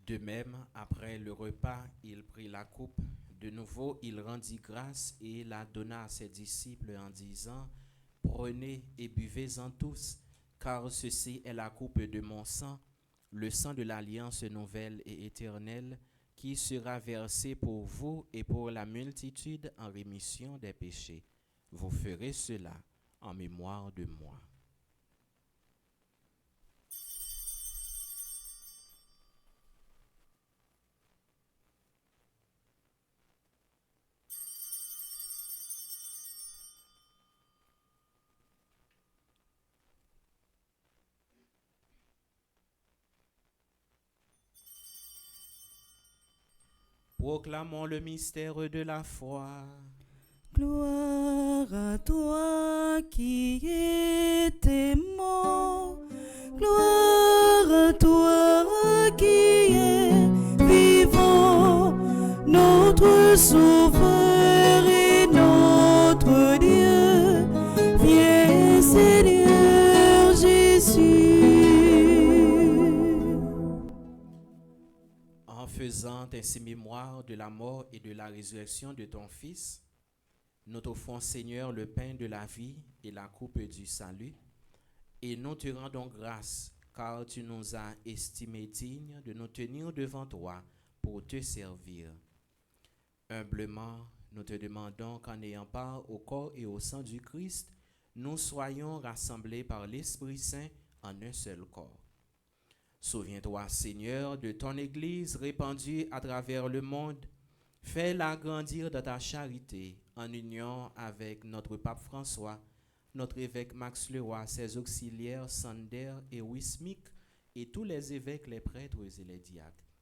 De même, après le repas, il prit la coupe. De nouveau, il rendit grâce et la donna à ses disciples en disant: prenez et buvez-en tous, car ceci est la coupe de mon sang, le sang de l'alliance nouvelle et éternelle, qui sera versé pour vous et pour la multitude en rémission des péchés. Vous ferez cela en mémoire de moi. Proclamons le mystère de la foi. Gloire à toi qui étais mort, gloire à toi qui es vivant, notre Sauveur et notre Dieu, viens Seigneur Jésus. En faisant ainsi mémoire de la mort et de la résurrection de ton Fils, nous t'offrons, Seigneur, le pain de la vie et la coupe du salut, et nous te rendons grâce, car tu nous as estimés dignes de nous tenir devant toi pour te servir. Humblement, nous te demandons qu'en ayant part au corps et au sang du Christ, nous soyons rassemblés par l'Esprit Saint en un seul corps. Souviens-toi, Seigneur, de ton Église répandue à travers le monde. Fais-la grandir dans ta charité, en union avec notre pape François, notre évêque Max Leroy, ses auxiliaires Sander et Wismik, et tous les évêques, les prêtres et les diacres.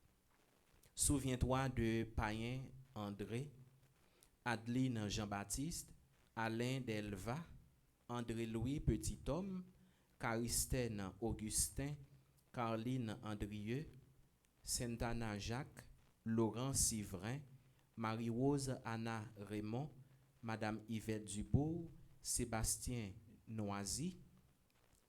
Souviens-toi de Païen André, Adeline Jean-Baptiste, Alain Delva, André-Louis Petit-Homme, Caristène Augustin, Carline Andrieux, Sainte-Anna Jacques, Laurent Sivrin, Marie-Rose Anna Raymond, Madame Yvette Dubourg, Sébastien Noisy,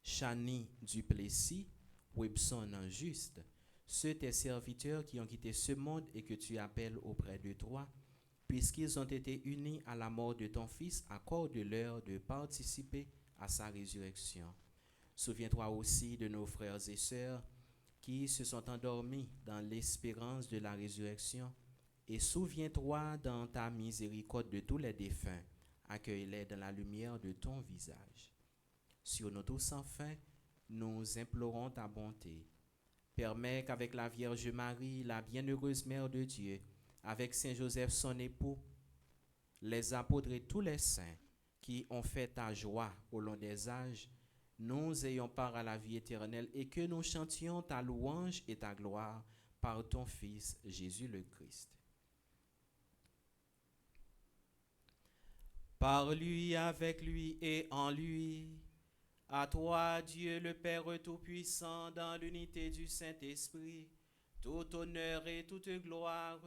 Chani Duplessis, Webson Juste, ceux tes serviteurs qui ont quitté ce monde et que tu appelles auprès de toi, puisqu'ils ont été unis à la mort de ton Fils, accorde-leur de participer à sa résurrection. Souviens-toi aussi de nos frères et sœurs qui se sont endormis dans l'espérance de la résurrection, et souviens-toi dans ta miséricorde de tous les défunts, accueille-les dans la lumière de ton visage. Sur nous tous sans fin, nous implorons ta bonté. Permets qu'avec la Vierge Marie, la bienheureuse Mère de Dieu, avec Saint Joseph son époux, les apôtres et tous les saints qui ont fait ta joie au long des âges, nous ayons part à la vie éternelle et que nous chantions ta louange et ta gloire par ton Fils Jésus le Christ. Par lui, avec lui et en lui, à toi, Dieu le Père Tout-Puissant, dans l'unité du Saint-Esprit, tout honneur et toute gloire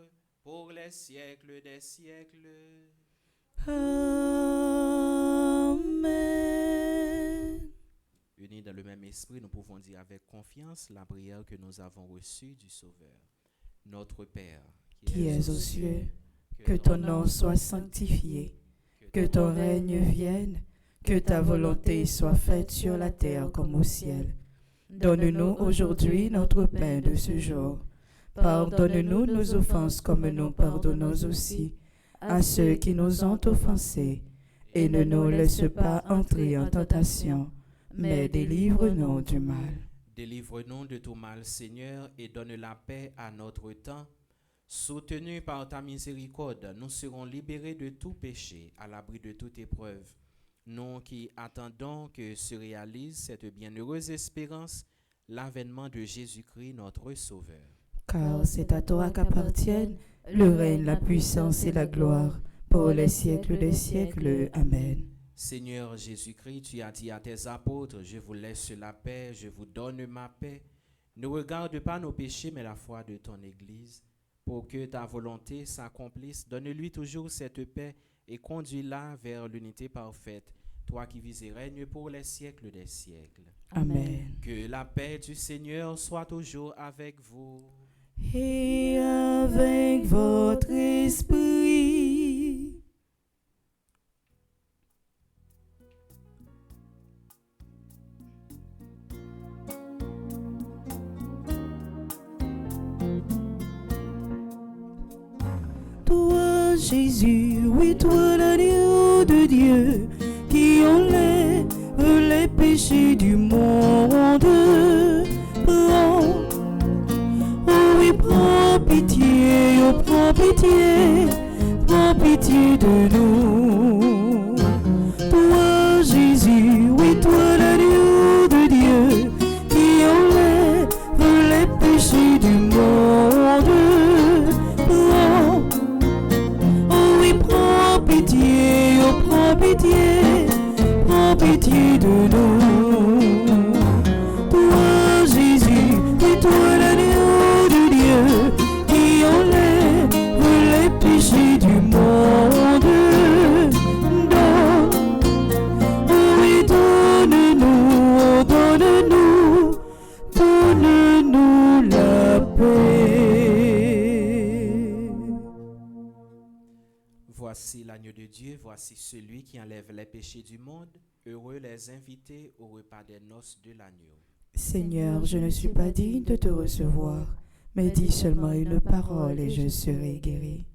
pour les siècles des siècles. Amen. Unis dans le même esprit, nous pouvons dire avec confiance la prière que nous avons reçue du Sauveur. Notre Père, Qui es aux cieux, que ton nom soit sanctifié, que ton règne vienne, que ta volonté soit faite sur la terre comme au ciel. Donne-nous aujourd'hui notre pain de ce jour. Pardonne-nous nos offenses comme nous pardonnons aussi à ceux qui nous ont offensés. Et ne nous laisse pas entrer en tentation, mais délivre-nous du mal. Délivre-nous de tout mal, Seigneur, et donne la paix à notre temps. Soutenus par ta miséricorde, nous serons libérés de tout péché, à l'abri de toute épreuve. Nous qui attendons que se réalise cette bienheureuse espérance, l'avènement de Jésus-Christ, notre Sauveur. Car c'est à toi qu'appartiennent le règne, la puissance et la gloire, pour les siècles des siècles. Amen. Seigneur Jésus-Christ, tu as dit à tes apôtres, je vous laisse la paix, je vous donne ma paix. Ne regarde pas nos péchés, mais la foi de ton Église. Pour que ta volonté s'accomplisse, donne-lui toujours cette paix et conduis-la vers l'unité parfaite, toi qui vis et règnes pour les siècles des siècles. Amen. Que la paix du Seigneur soit toujours avec vous. Et avec votre esprit. Toi, Jésus, oui, toi, l'agneau de Dieu, qui enlève les péchés du monde. Prends, oh oui, prends pitié, oh prends pitié de nous. Toi, Jésus, oui, toi, l'agneau de Dieu, qui enlève les péchés du monde. Prends, pitié de nous. Toi, Jésus, et toi l'agneau de Dieu, qui enlève les péchés du monde. Oui, donne-nous, donne-nous, donne-nous la paix. Voici l'agneau de Dieu, voici celui qui enlève les péchés du monde. Heureux les invités au repas des noces de l'agneau. Seigneur, je ne suis pas digne de te recevoir, mais dis seulement une parole et je serai guéri.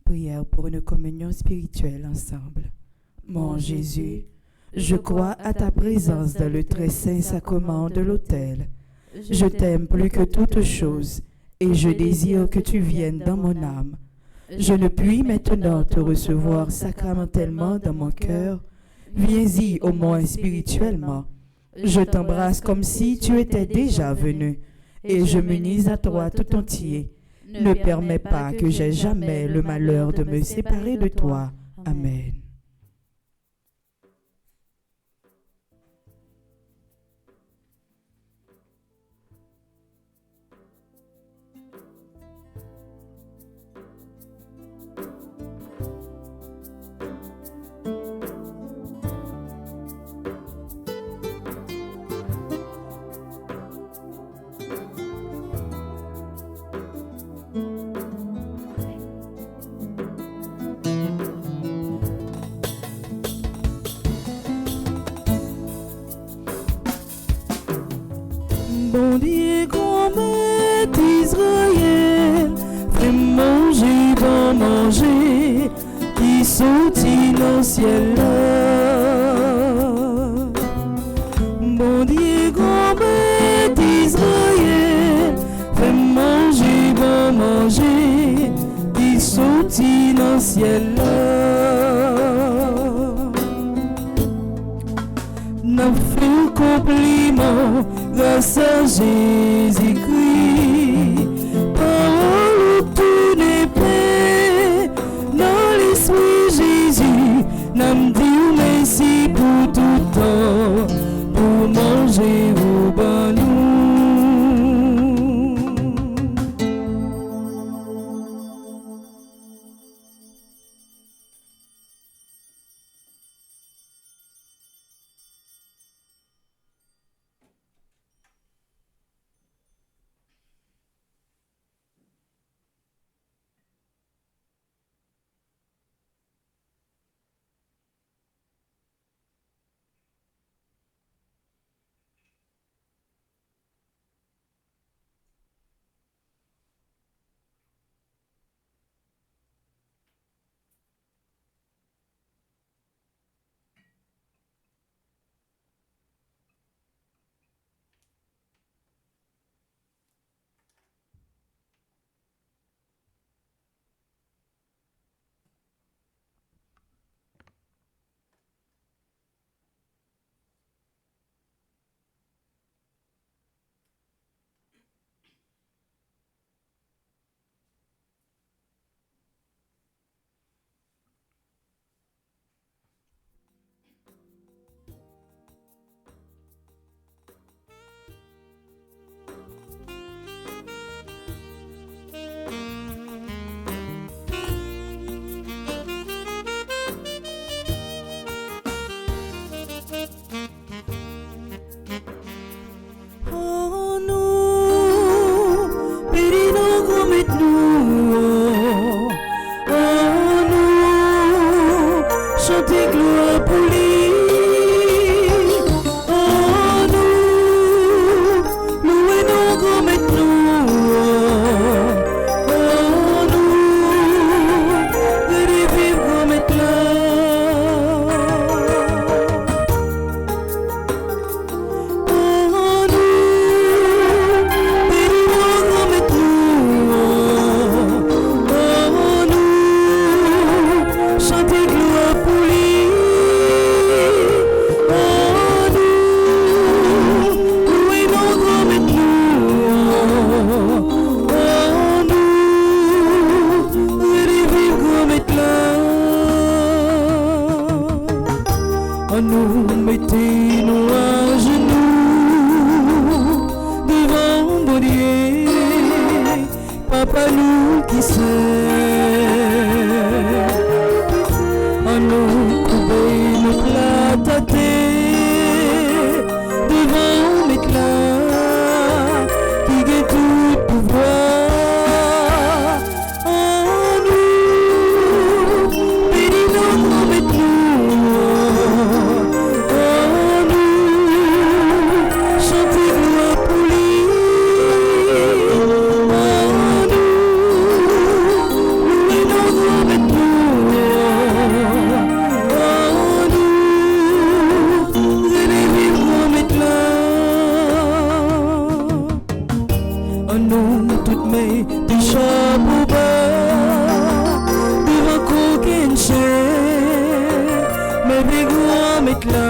Prière pour une communion spirituelle ensemble. Mon Jésus, je crois à ta présence dans le très saint sacrement de l'autel. Je t'aime plus que toute chose et je désire que tu viennes dans mon âme. Je ne puis maintenant te recevoir sacramentellement dans mon cœur. Viens-y au moins spirituellement. Je t'embrasse comme si tu étais déjà venu et je m'unis à toi tout entier. Ne permets pas que j'aie jamais le malheur de me séparer de toi. Amen. Bon Dieu, grand maître Israël, fais manger, bon manger, qui sortit dans le ciel là. Bon Dieu, grand maître Israël, fais manger, bon manger, qui sortit dans le ciel là. N'a fait compliment grâce à Jésus-Christ, parole tout n'est paix, dans l'esprit Jésus, n'a me dit merci pour tout temps, pour manger au bain nous. mettez-nous à genoux devant mon Dieu, Papa nous qui sait, à nous couper notre la tête devant l'éclat qui gagne tout pouvoir en nous, bénis-nous, mettez-nous en nous, chantez gloire pour lui, en nous, louez-nous, mettez-nous en nous, élevez-vous, mettez-nous en nous, toutes mes chapeaux bas, devant qu'aucune chair, mais bégouin mettez-la.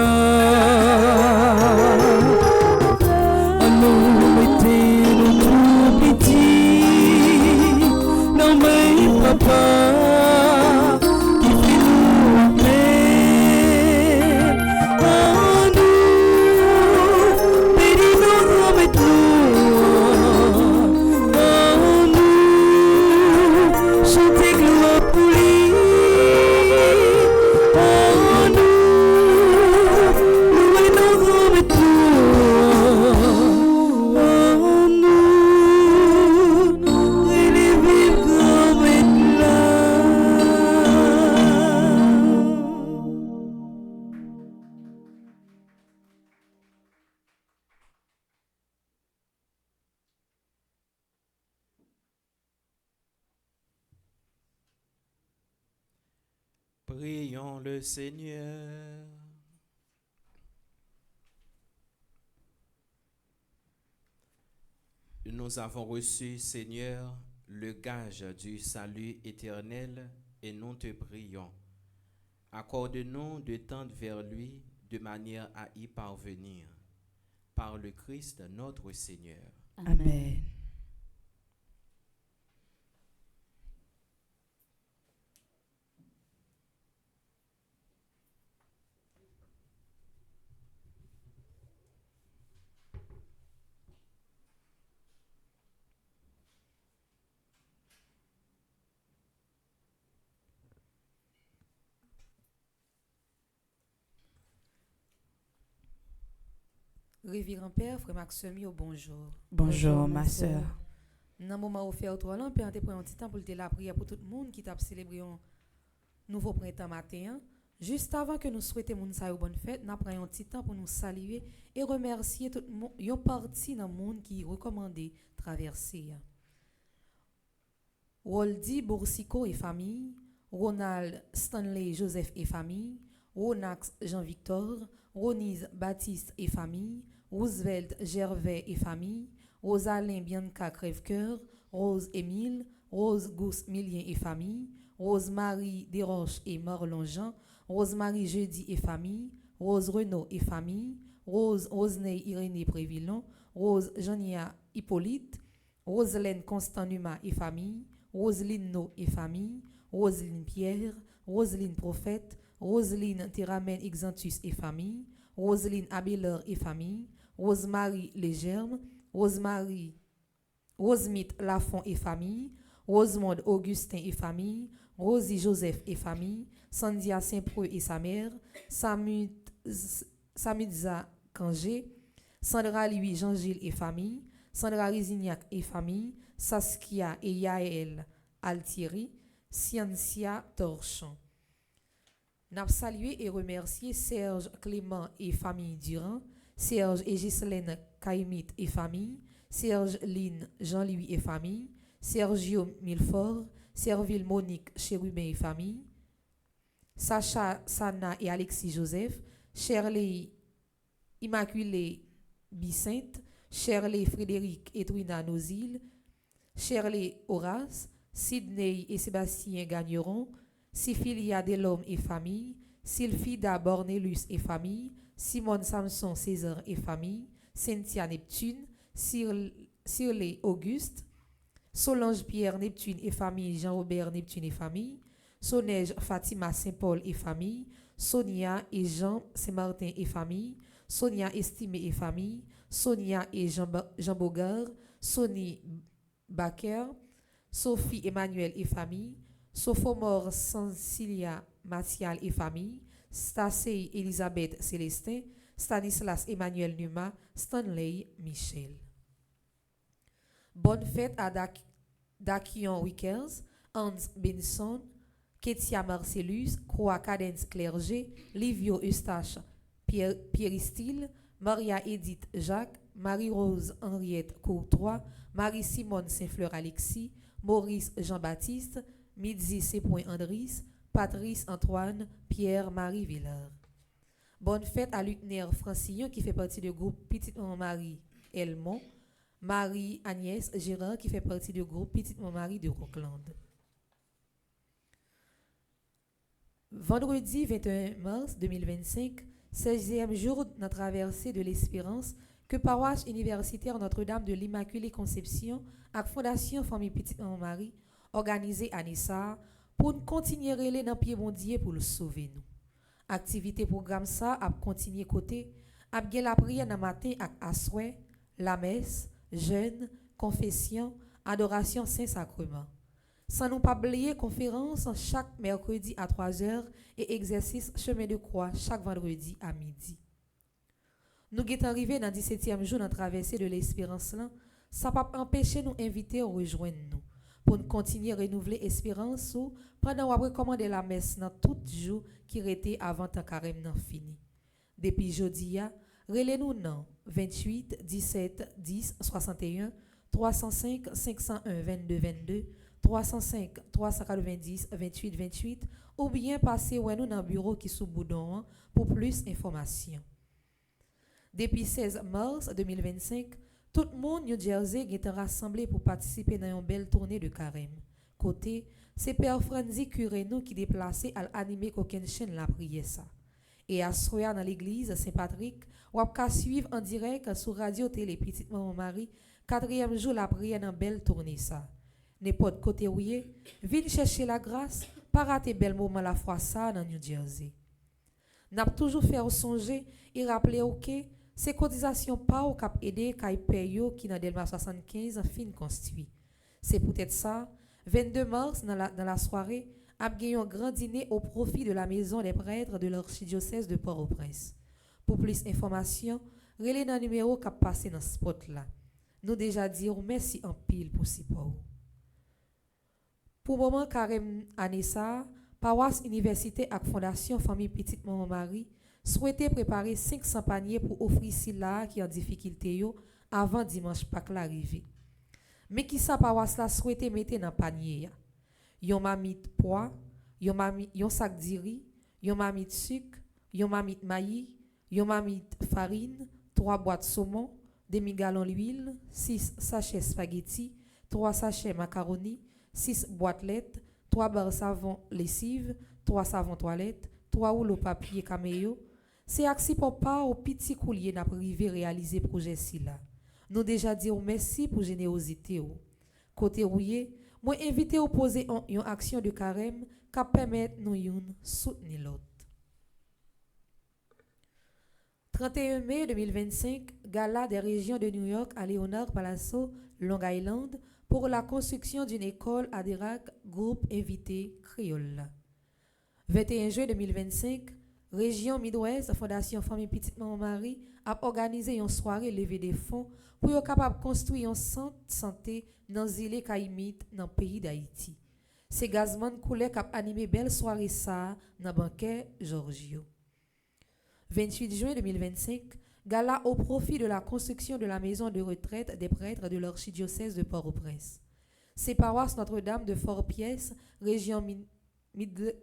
En nous, mettez-nous tout petits, non mais papa, qui fait nous appeler. En nous, bénis-nous, mettez-nous en nous, chantez gloire pour lui. En nous, louez-nous, mettez-nous en nous, élevez comme là. Prions le Seigneur. Nous avons reçu, Seigneur, le gage du salut éternel et nous te prions. Accorde-nous de tendre vers lui de manière à y parvenir. Par le Christ notre Seigneur. Amen. Révérend Père, frère Maxime, au bonjour. Bonjour, ma sœur. Dans le moment où faire trop long, Père, on te prend un petit temps pour te la prière pour tout le monde qui t'a célébré un nouveau printemps matin. Juste avant que nous souhaitions moun sa yo bonne fête, nous prenons un petit temps pour nous saluer et remercier tout le monde, yon parti dans le monde qui recommandé traverser. Waldi Boursicot et famille, Ronald Stanley Joseph et famille, Ronax Jean-Victor, Ronise Baptiste et famille, Roosevelt Gervais et famille, Rosalyn Bianca Crèvecoeur, Rose Émile, Rose Gousse Millien et famille, Rose-Marie Desroches et Marlon Jean, Rose-Marie Jeudi et famille, Rose Renaud et famille, Rose Roseney Irénée Prévillon, Rose Jania Hippolyte, Roselaine Constant Numa et famille, Roseline No et famille, Roseline Pierre, Roseline Prophète, Roseline Théramène Exantus et famille, Roseline Abelard et famille, Rosemarie Légerme, Rosemith Lafont et famille, Rosemonde Augustin et famille, Rosie Joseph et famille, Sandia Saint-Preux et sa mère, Samidza Kangé, Sandra Louis Jean-Gilles et famille, Sandra Rizignac et famille, Saskia et Yael Altieri, Ciencia Torchon. N'a salué et remercié Serge Clément et famille Durand, Serge et Ghislaine Caïmit et famille, Serge Lynn Jean-Louis et famille, Sergio Milfort, Serville Monique Chérubin et famille, Sacha Sana et Alexis Joseph, Shirley Immaculée Bicinte, Shirley Frédéric et Twina Nozil, Shirley Horace, Sidney et Sébastien Gagneron, Syphilia Delhomme et famille, Sylphida Bornelus et famille, Simone Samson César et famille, Cynthia Neptune, Cirlé Auguste, Solange Pierre Neptune et famille, Jean-Robert Neptune et famille, Sonège Fatima Saint-Paul et famille, Sonia et Jean Saint-Martin et famille, Sonia Estimé et famille, Sonia et Jean Bogar, Sonny Baker, Sophie Emmanuel et famille, Sophomore Sancilia Martial et famille, Stacey Elisabeth Célestin, Stanislas Emmanuel Numa, Stanley Michel. Bonne fête à Dakion Wickers, Hans Benson, Ketia Marcellus, Croix Cadence Clergé, Livio Eustache Pierre-Style, Maria Edith Jacques, Marie-Rose Henriette Courtois, Marie-Simone Saint-Fleur Alexis, Maurice Jean-Baptiste, Midzi C. Andris, Patrice Antoine, Pierre-Marie Villard. Bonne fête à Lucner Francillon qui fait partie du groupe Petite Maman Marie Elmont, Marie-Agnès Gérard qui fait partie du groupe Petite Maman Marie de Rockland. Vendredi 21 mars 2025, 16e jour de notre traversée de l'espérance, que paroisse universitaire Notre-Dame de l'Immaculée Conception avec Fondation Famille Petite Maman Marie organisée à Nissa pour nous continuer à aller dans le pied mondial pour le sauver nous. Activité programme ça a continué côté a bien la prière dans matin avec assoir, la messe, jeûne, confession, adoration Saint-Sacrement. Sans nous pas oublier conférence chaque mercredi à 3h et exercice chemin de croix chaque vendredi à midi. Nous sommes arrivés dans le 17e jour de la traversée de l'espérance là, ça ne peut pas empêcher nous inviter à rejoindre nous pour nous continuer à renouveler l'espérance ou pendant qu'on recommander la messe dans tout jour qui était avant le carême nan fini. Depuis jeudi, relez-nous dans 28 17 10 61 305 501 22 22 305 390 28 28 ou bien passez nous dans le bureau qui sous boudon pour plus d'informations. Depuis 16 mars 2025, tout le monde New Jersey est rassemblé pour participer dans une belle tournée de carême. Côté, c'est Père Franzi Cureno qui déplacé à animer qu'aucune chaîne la prière ça. Et à soir dans l'église Saint-Patrick, ou à suivre en direct sur Radio Télé Petite Maman Marie, 4e jour la prière dans belle tournée ça. N'importe côté où y est, viens chercher la grâce, pas rater bel moment la foi ça dans New Jersey. N'a toujours fait songer et rappeler OK, ces cotisations pas au cap aider kay payo qui dans Delma 75 fin constitué. C'est peut-être ça, 22 mars dans la soirée, a gagné un grand dîner au profit de la maison des prêtres de l'archidiocèse de Port-au-Prince. Pour plus d'informations, relais dans le numéro qui a passé dans ce spot là. Nous déjà dire merci en pile pour si pauvre. Pour le moment, carême Anessa, paroisse université et fondation Famille Petite Maman Marie souhaitait préparer 500 paniers pour offrir ceux-là qui en difficulté yo avant dimanche Pâques l'arrivée. Mais qui sa paroisse la souhaitait mettre dans panier? Yon mamite pois, yon sac de riz, yon mamite sucre, yon mamite maïs, yon mamite farine, 3 boîtes saumon, demi-gallon d'huile, 6 sachets spaghetti, 3 sachets macaroni, 6 boîtes lettres, 3 barres savon lessive, 3 savons toilette, 3 rouleaux papier caméo. C'est axi pour pas au petit coulier n'a privé réaliser projet si là. Nous déjà dire merci pour générosité ou. Côté rouillé, moi invité à poser une action de carême qui permet nous yon soutenir l'autre. 31 mai 2025, gala des régions de New York à Leonard Palazzo, Long Island, pour la construction d'une école à Dirac, groupe invité créole. 21 juin 2025, Région Midwest, Fondation Famille Petite Maman Marie, a organisé une soirée levée des fonds pour être capable de construire un centre de santé dans les îles Caïmites dans le pays d'Haïti. C'est Gazman Koulet qui a animé belle soirée ça dans le banquet Giorgio. 28 juin 2025, gala au profit de la construction de la maison de retraite des prêtres de l'archidiocèse de Port-au-Prince. C'est paroisse Notre-Dame de Fort-Pièce, région Midley,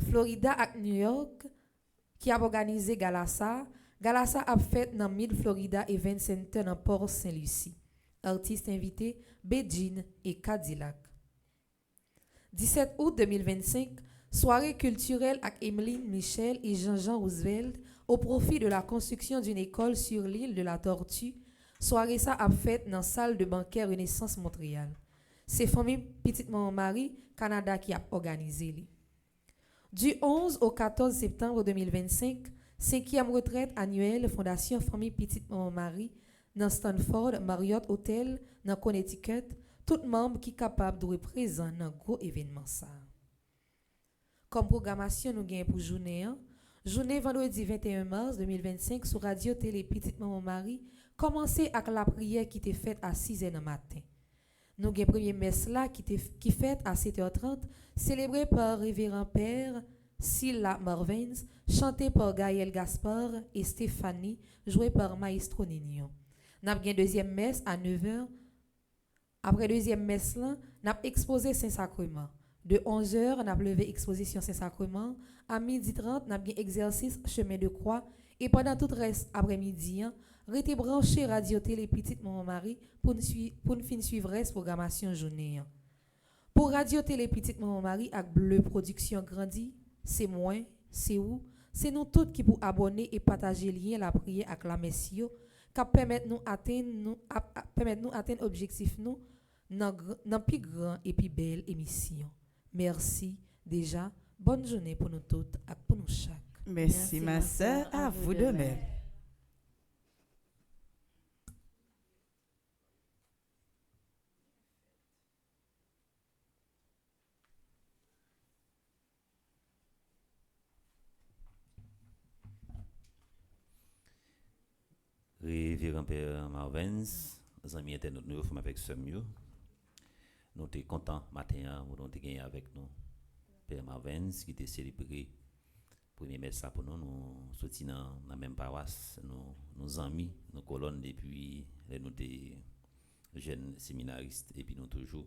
Florida et New York, qui a organisé Galassa. Galassa a fait dans Mid Florida Event Center dans Port-Saint-Lucie. Artistes invités, Beijing et Cadillac. 17 août 2025, soirée culturelle avec Emeline Michel et Jean-Jean Roosevelt au profit de la construction d'une école sur l'île de la Tortue. Soirée ça a fait dans la salle de banquet Renaissance Montréal. C'est Famille Petite Maman Marie Canada qui a organisé. Du 11 au 14 septembre 2025, 5e retraite annuelle Fondation Famille Petite Maman Marie dans Stanford Marriott Hotel dans Connecticut. Tout membre qui est capable de présent dans gros événement ça. Comme programmation nous gagnons pour journée vendredi 21 mars 2025 sur Radio Télé Petite Maman Marie, commencez avec la prière qui était faite à 6h du matin. Nous avons première messe là qui faite à 7h30, célébrée par Révérend Père Silla Marvins, chantée par Gaël Gaspard et Stéphanie, jouée par Maestro Nino. Nous avons une deuxième messe à 9h. Après deuxième messe là, nous avons exposé Saint-Sacrement. De 11h, nous avons levé exposition Saint-Sacrement. À 12h30, nous avons exercice chemin de croix. Et pendant tout le reste après-midi, restez branché Radio Télé Petite Maman Marie pour nous suivre la programmation journée. Pour Radio Télé Petite Maman Marie avec Bleu Production Grandi, c'est moi, c'est où, c'est nous tous qui pour abonner et partager lien la prière avec la messio qui permettre nous atteindre objectif nous dans plus grand et plus belle émission. Merci déjà. Bonne journée pour nous toutes et pour nous chaque. Merci ma sœur, à vous de même. Révérend Père Marvins, les amis internautes, nous sommes avec ce mieux. Nous sommes contents matin, nous sommes gagné avec nous. Père Marvins, qui était célébré, premier messe pour nous, nous sommes dans la même paroisse, nos amis, nos colonnes depuis nous sommes jeunes séminaristes, et puis nous toujours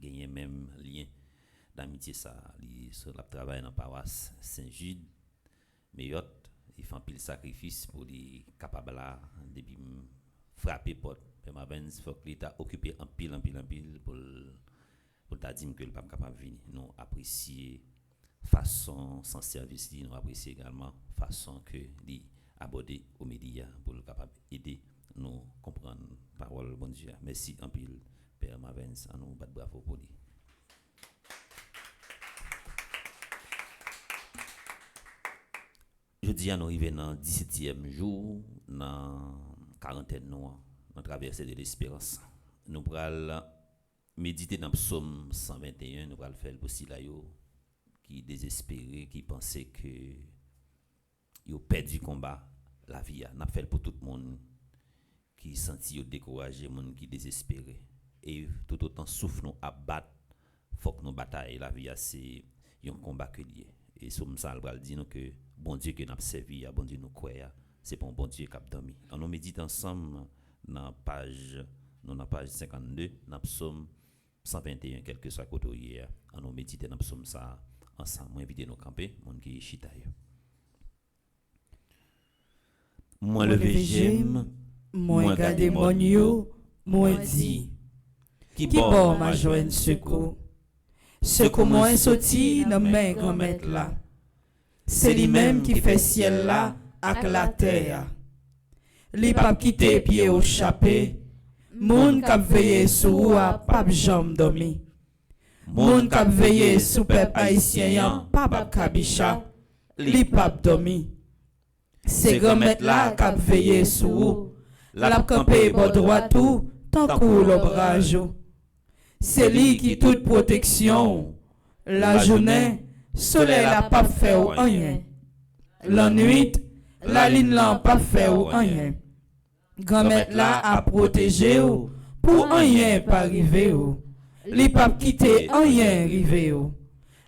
gagné même lien d'amitié, ça, sur le travail dans la paroisse Saint-Jude, Mayotte. Il fait un pile sacrifice pour les capables de frapper porte. Père Marvins, il faut que l'État occupe un pile pour dire que le pas capable de venir. Nous apprécions façon sans service, nous apprécions également façon que d'aborder aux médias pour le capable aider nous comprendre la parole bon Dieu. Merci un pile Père Marvins, à nous battre bravo pour lui. Je dis à nous arriver dans le 17e jour, dans la quarantaine noire, dans la traversée de l'espérance. Nous allons méditer dans le psaume 121, nous allons faire pour Silayo, qui désespéré, qui pensait que il a perdu le combat, la vie. Nous allons faire pour tout le monde qui sentit découragé, le monde qui désespéré. Et tout autant souffle nous abattre, il faut que nous bataillons la vie, c'est un combat que lié. Et somme ça, nous dit que bon Dieu que nous avons servi, bon Dieu nous croyons, c'est pour bon Dieu qui a dormi. On nous médite ensemble dans la page 52, dans le psaume 121, quel que soit côté hier. On nous médite dans le psaume ça ensemble. Moi, invite nous camper, mon qui est chitaille. Moi levé j'aime, moi gardé mon yo, moi dit, qui bon ma joine secours. Secours moi sorti dans main grand-mère là. C'est lui-même qui fait ciel là avec la terre. Li pas quitter pied au chapé. Moun k'ap veillé sou a pas jambe dormi. Moun k'ap veillé sou peuple haïtien pas kabicha. Li pas dormi. C'est grand-mère là k'ap veillé sou. La campé bon droit tout tant kou l'ombrage. C'est lui qui toute protection. La journée, soleil n'a pas fait ou rien. La nuit, la ligne n'a pas fait ou rien. Grand-mère là a protégé ou pour rien pas arriver ou. Li pas quitter rien arriver ou.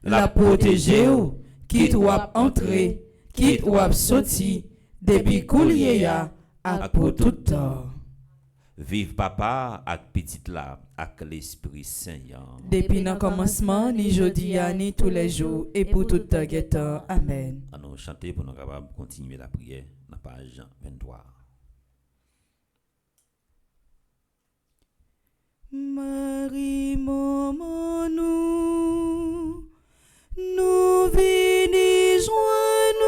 La protéger ou, quitte ou entrer, quitte ou sorti, depuis coulier ya a pour tout temps. Vive papa ak petite là ak l'Esprit Saint. Depuis le commencement, ni jeudi, ni tous les jours, et pour tout temps. Amen. On nous chanter pour nous capables de continuer la prière dans la page 23. Marie, maman, nous venons joindre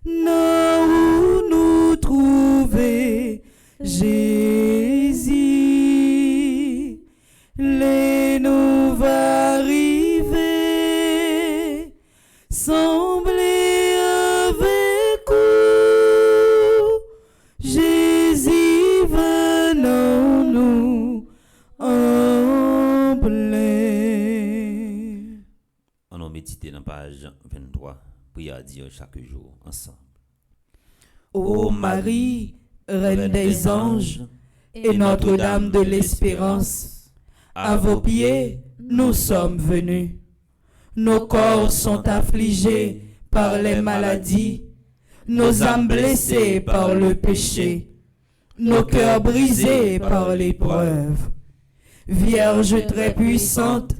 nous, là où nous trouver Jésus, les nous va arriver, page 23, prière à dire chaque jour ensemble. Ô Marie, Reine des anges et Notre-Dame de l'Espérance, à vos pieds nous sommes venus. Nos corps sont affligés par les maladies, nos âmes blessées par le péché, nos cœurs brisés par l'épreuve. Vierge très puissante,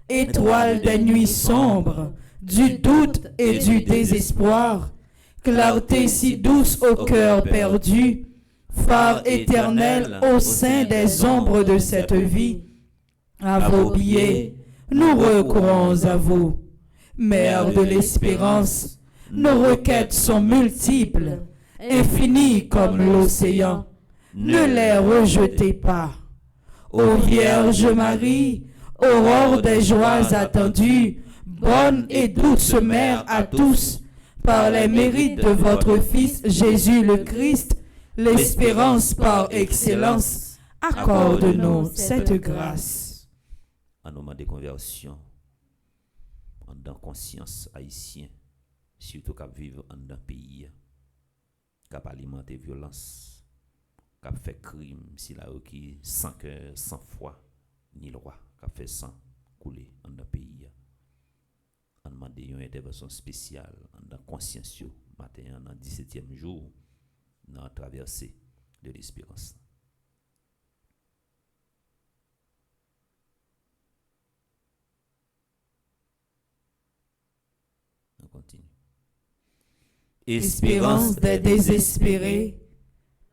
étoile des nuits sombres, du doute et du désespoir, clarté si douce au cœur perdu, phare éternel au sein des ombres de cette vie, à vos pieds, nous recourons à vous. Mère de l'espérance, nos requêtes sont multiples, infinies comme l'océan. Ne les rejetez pas. Ô Vierge Marie, aurore des joies attendues, bonne et douce mère à tous, par les mérites de votre Fils Jésus le Christ, l'espérance par excellence, accorde-nous cette grâce. En moment de conversion, en dans conscience haïtien, surtout qu'à vivre en dans pays, qu'à alimenter violence, qu'à fait crime, si là qui sans cœur, sans foi, ni loi, qu'à fait sang couler en dans pays. On demande une intervention spéciale en dans conscience matin en 17e jour dans la traversée de l'espérance. On continue. Espérance des désespérés,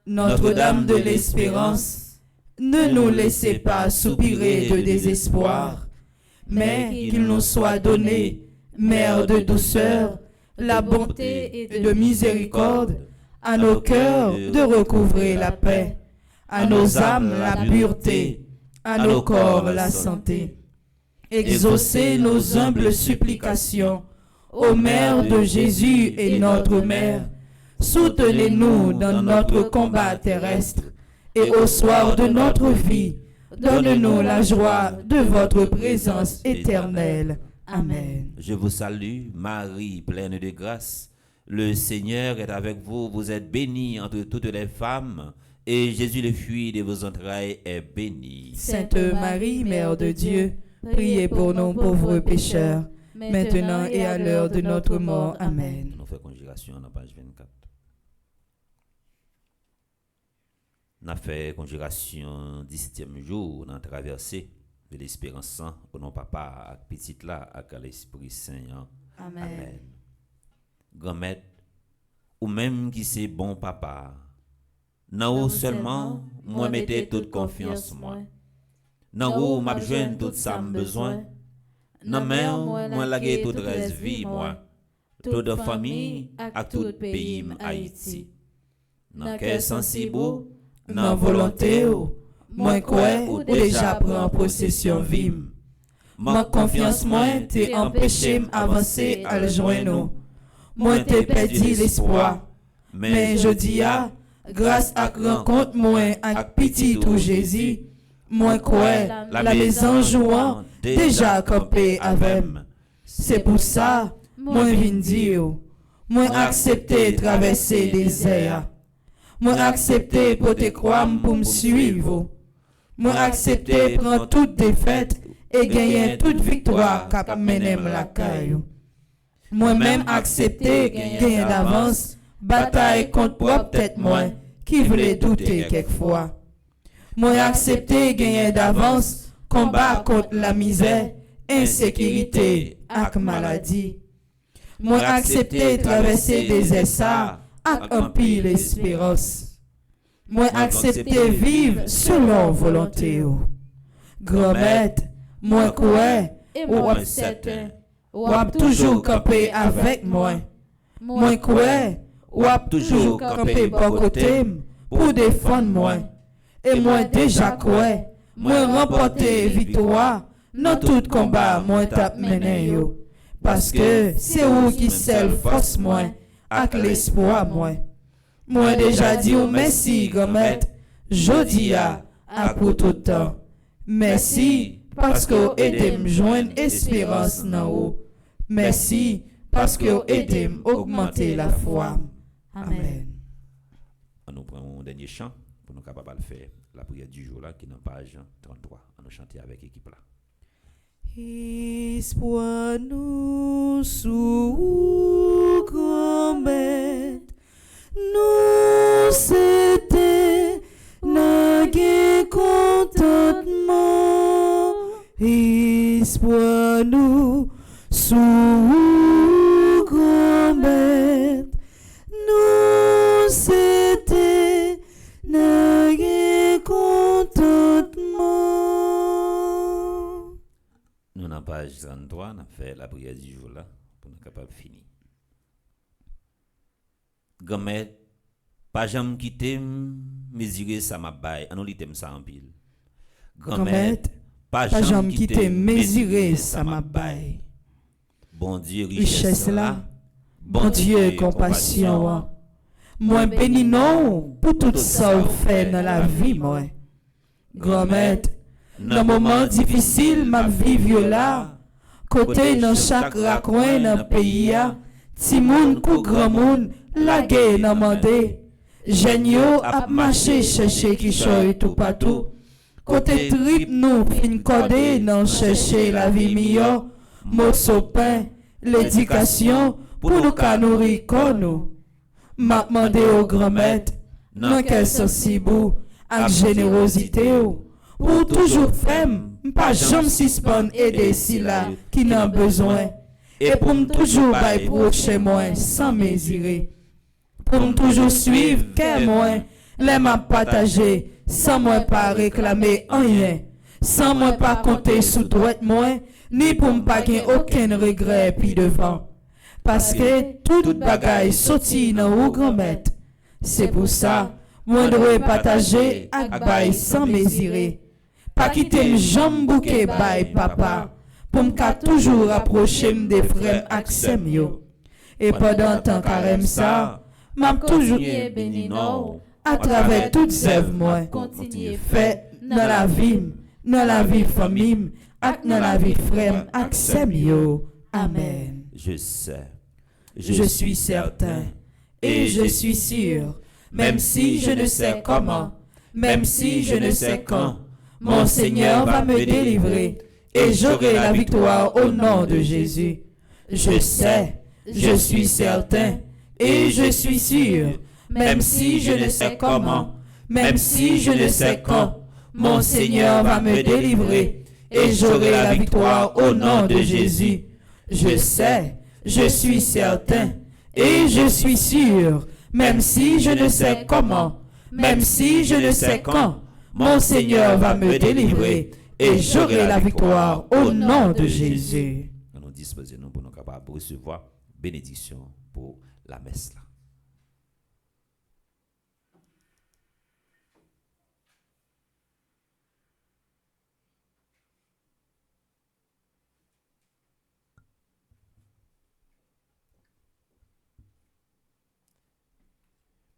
Notre-Dame de l'Espérance, ne nous laissez pas soupirer de désespoir, mais qu'il nous soit donné, Mère de douceur, la bonté et de miséricorde, à nos cœurs de recouvrer la paix, à nos âmes la pureté, à nos corps la santé. Exaucez nos humbles supplications, ô Mère de Jésus et notre Mère, soutenez-nous dans notre combat terrestre, et au soir de notre vie, donne-nous la joie de votre présence éternelle. Amen. Je vous salue, Marie, pleine de grâce. Le Seigneur est avec vous. Vous êtes bénie entre toutes les femmes, et Jésus, le fruit de vos entrailles, est béni. Sainte Marie, Mère de Dieu, priez pour nous pauvres pécheurs, maintenant et à l'heure de notre mort. Amen. Nous faisons conjuration dans la page 24. Nous avons fait conjuration 17e jour dans la traversée de l'espérance au nom papa, à petite là, à l'Esprit Saint. Amen. Grand-mère, ou même qui c'est bon papa, non seulement, moi mettez toute confiance moi. Non m'a besoin tout ça besoin. Non mais moi laguer toute reste vie moi. Toute famille à tout pays Haïti. Non cœur sensible, non volonté moi quoi ou déjà prend possession vim. Ma confiance moi t'es empêché m'avancer à le joindre. Moi t'ai perdu l'espoir. Mais je dis grâce à rencontre moi avec petit tout Jésus, moi quoi la maison jouant déjà campé avec. C'est pour ça moi vinn dire, moi accepter traverser les airs. Moi accepter pour te croire pour me suivre. Moi accepter prendre toute défaite et gagner toute victoire cap menem la caillou. Moi-même accepter gagner d'avance bataille contre propre tête moi qui voulait douter quelquefois. Moi accepter gagner d'avance combat contre la misère, insécurité et maladie. Moi accepter traverser des essais avec un pile espérance. Moi accepter vivre selon volonté. Grand maître, moi quoi ou certain, ou toujours camper avec moi. Moi quoi ou toujours camper bon côté pour défendre moi. Et moi déjà quoi, moi remporter victoire dans tout combat moi t'a mené yo. Parce que c'est vous qui seul force moi avec l'espoir moi. Moi déjà dit merci grand maître, jodi à pour tout temps. Merci parce que aidez me joindre espérance nan ou. Merci parce que vous aidez à augmenter la foi. Amen. On nous prend un dernier chant pour nous capables de faire la prière du jour là qui est dans page 33. On nous chanter avec l'équipe là. Espoir nous sous grand-mère, nous c'était nagué contentement. Espoir nous sous grand-mère, nous c'était nagué contentement. Nous dans page 33, on a fait la prière du jour là pour nous capables de finir. Grand-mère, pas jamais quitter mesurer ça m'a bail, on lit ça en pile. Grand-mère, pas jamais quitter mesurer ça m'a bail. Bon Dieu, Richesse là, bon Dieu, compassion. Moi béni non pour tout ça vous fait dans la vie moi. Grand-mère, dans moment difficile m'a vivre là, côté dans chaque raccoin dans pays a, ti moun kou grand moun, la guerre nan mandé. Jeune yo ap marché chercher qui choy tout partout. Côté trip nous fin codé nan chercher la vie meilleure, morceau pain, l'éducation pour nous ka nourrir nous. M'a demandé au grand-mère, nan quel sensibou, ak générosité ou, pour toujours femme, pas jamais suspend aider si là qui n'en besoin. Et pour me toujours bailler proche moi sans mesurer. Pour me toujours suivre qu'est moi, les m'a partagé, sans moi pas réclamer rien, sans moi pas compter sous droite moi, ni pour me pas gagner aucun regret puis devant. Parce que toute bagaille sorti dans ou grand-mère. C'est pour ça, moi dois partager ak bail sans mesurer. Pas quitter le jambe bouquet bail papa. Pour m'ka toujours rapprocher des frères ak sem yo. Et pendant tant carême ça, m'a toujours béni non. à travers toutes œuvres moi Continuez fait dans la vie famille ak dans la vie frère ak sem yo. Amen. Je sais, Je suis certain et je suis sûr, même si je ne sais comment, même si je ne sais quand, mon Seigneur va me délivrer et j'aurai la victoire au nom de Jésus. Je sais, je suis certain et je suis sûr, même si je ne sais comment, même si je ne sais quand, mon Seigneur va me délivrer et j'aurai la victoire au nom de Jésus. Je sais, je suis certain et je suis sûr, même si je ne sais comment, même si je ne sais quand, mon Seigneur va me délivrer et j'aurai la victoire au nom de Jésus. nous nous disposons pour nous capables de recevoir bénédiction pour la messe là.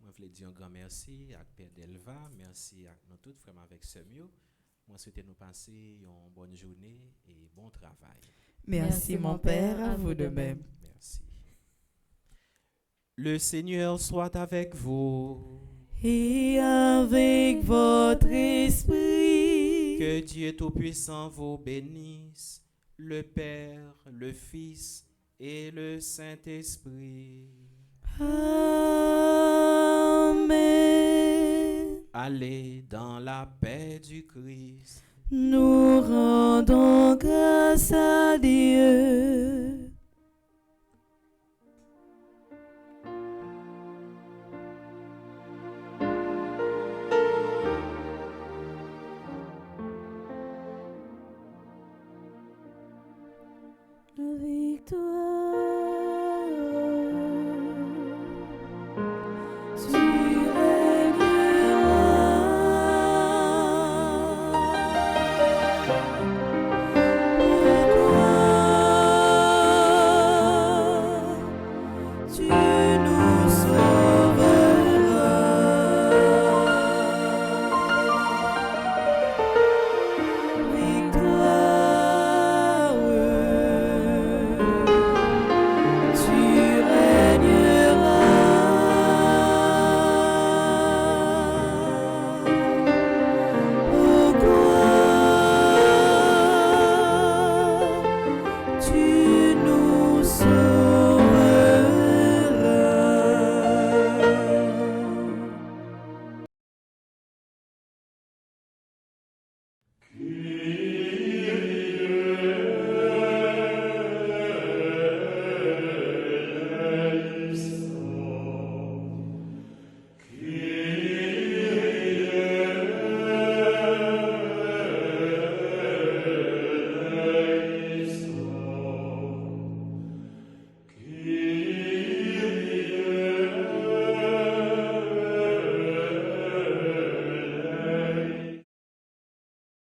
Moi, je voulais dire un grand merci à Père Delva, merci à nous tous, vraiment avec ce mieux. Moi, souhaite nous passer une bonne journée et bon travail. Merci mon Père, à vous de même. Merci. Le Seigneur soit avec vous. Et avec votre esprit, Que Dieu Tout-Puissant vous bénisse, le Père, le Fils et le Saint-Esprit. Amen. Allez dans la paix du Christ. Nous rendons grâce à Dieu. La victoire, tu régneras. Pourquoi tu nous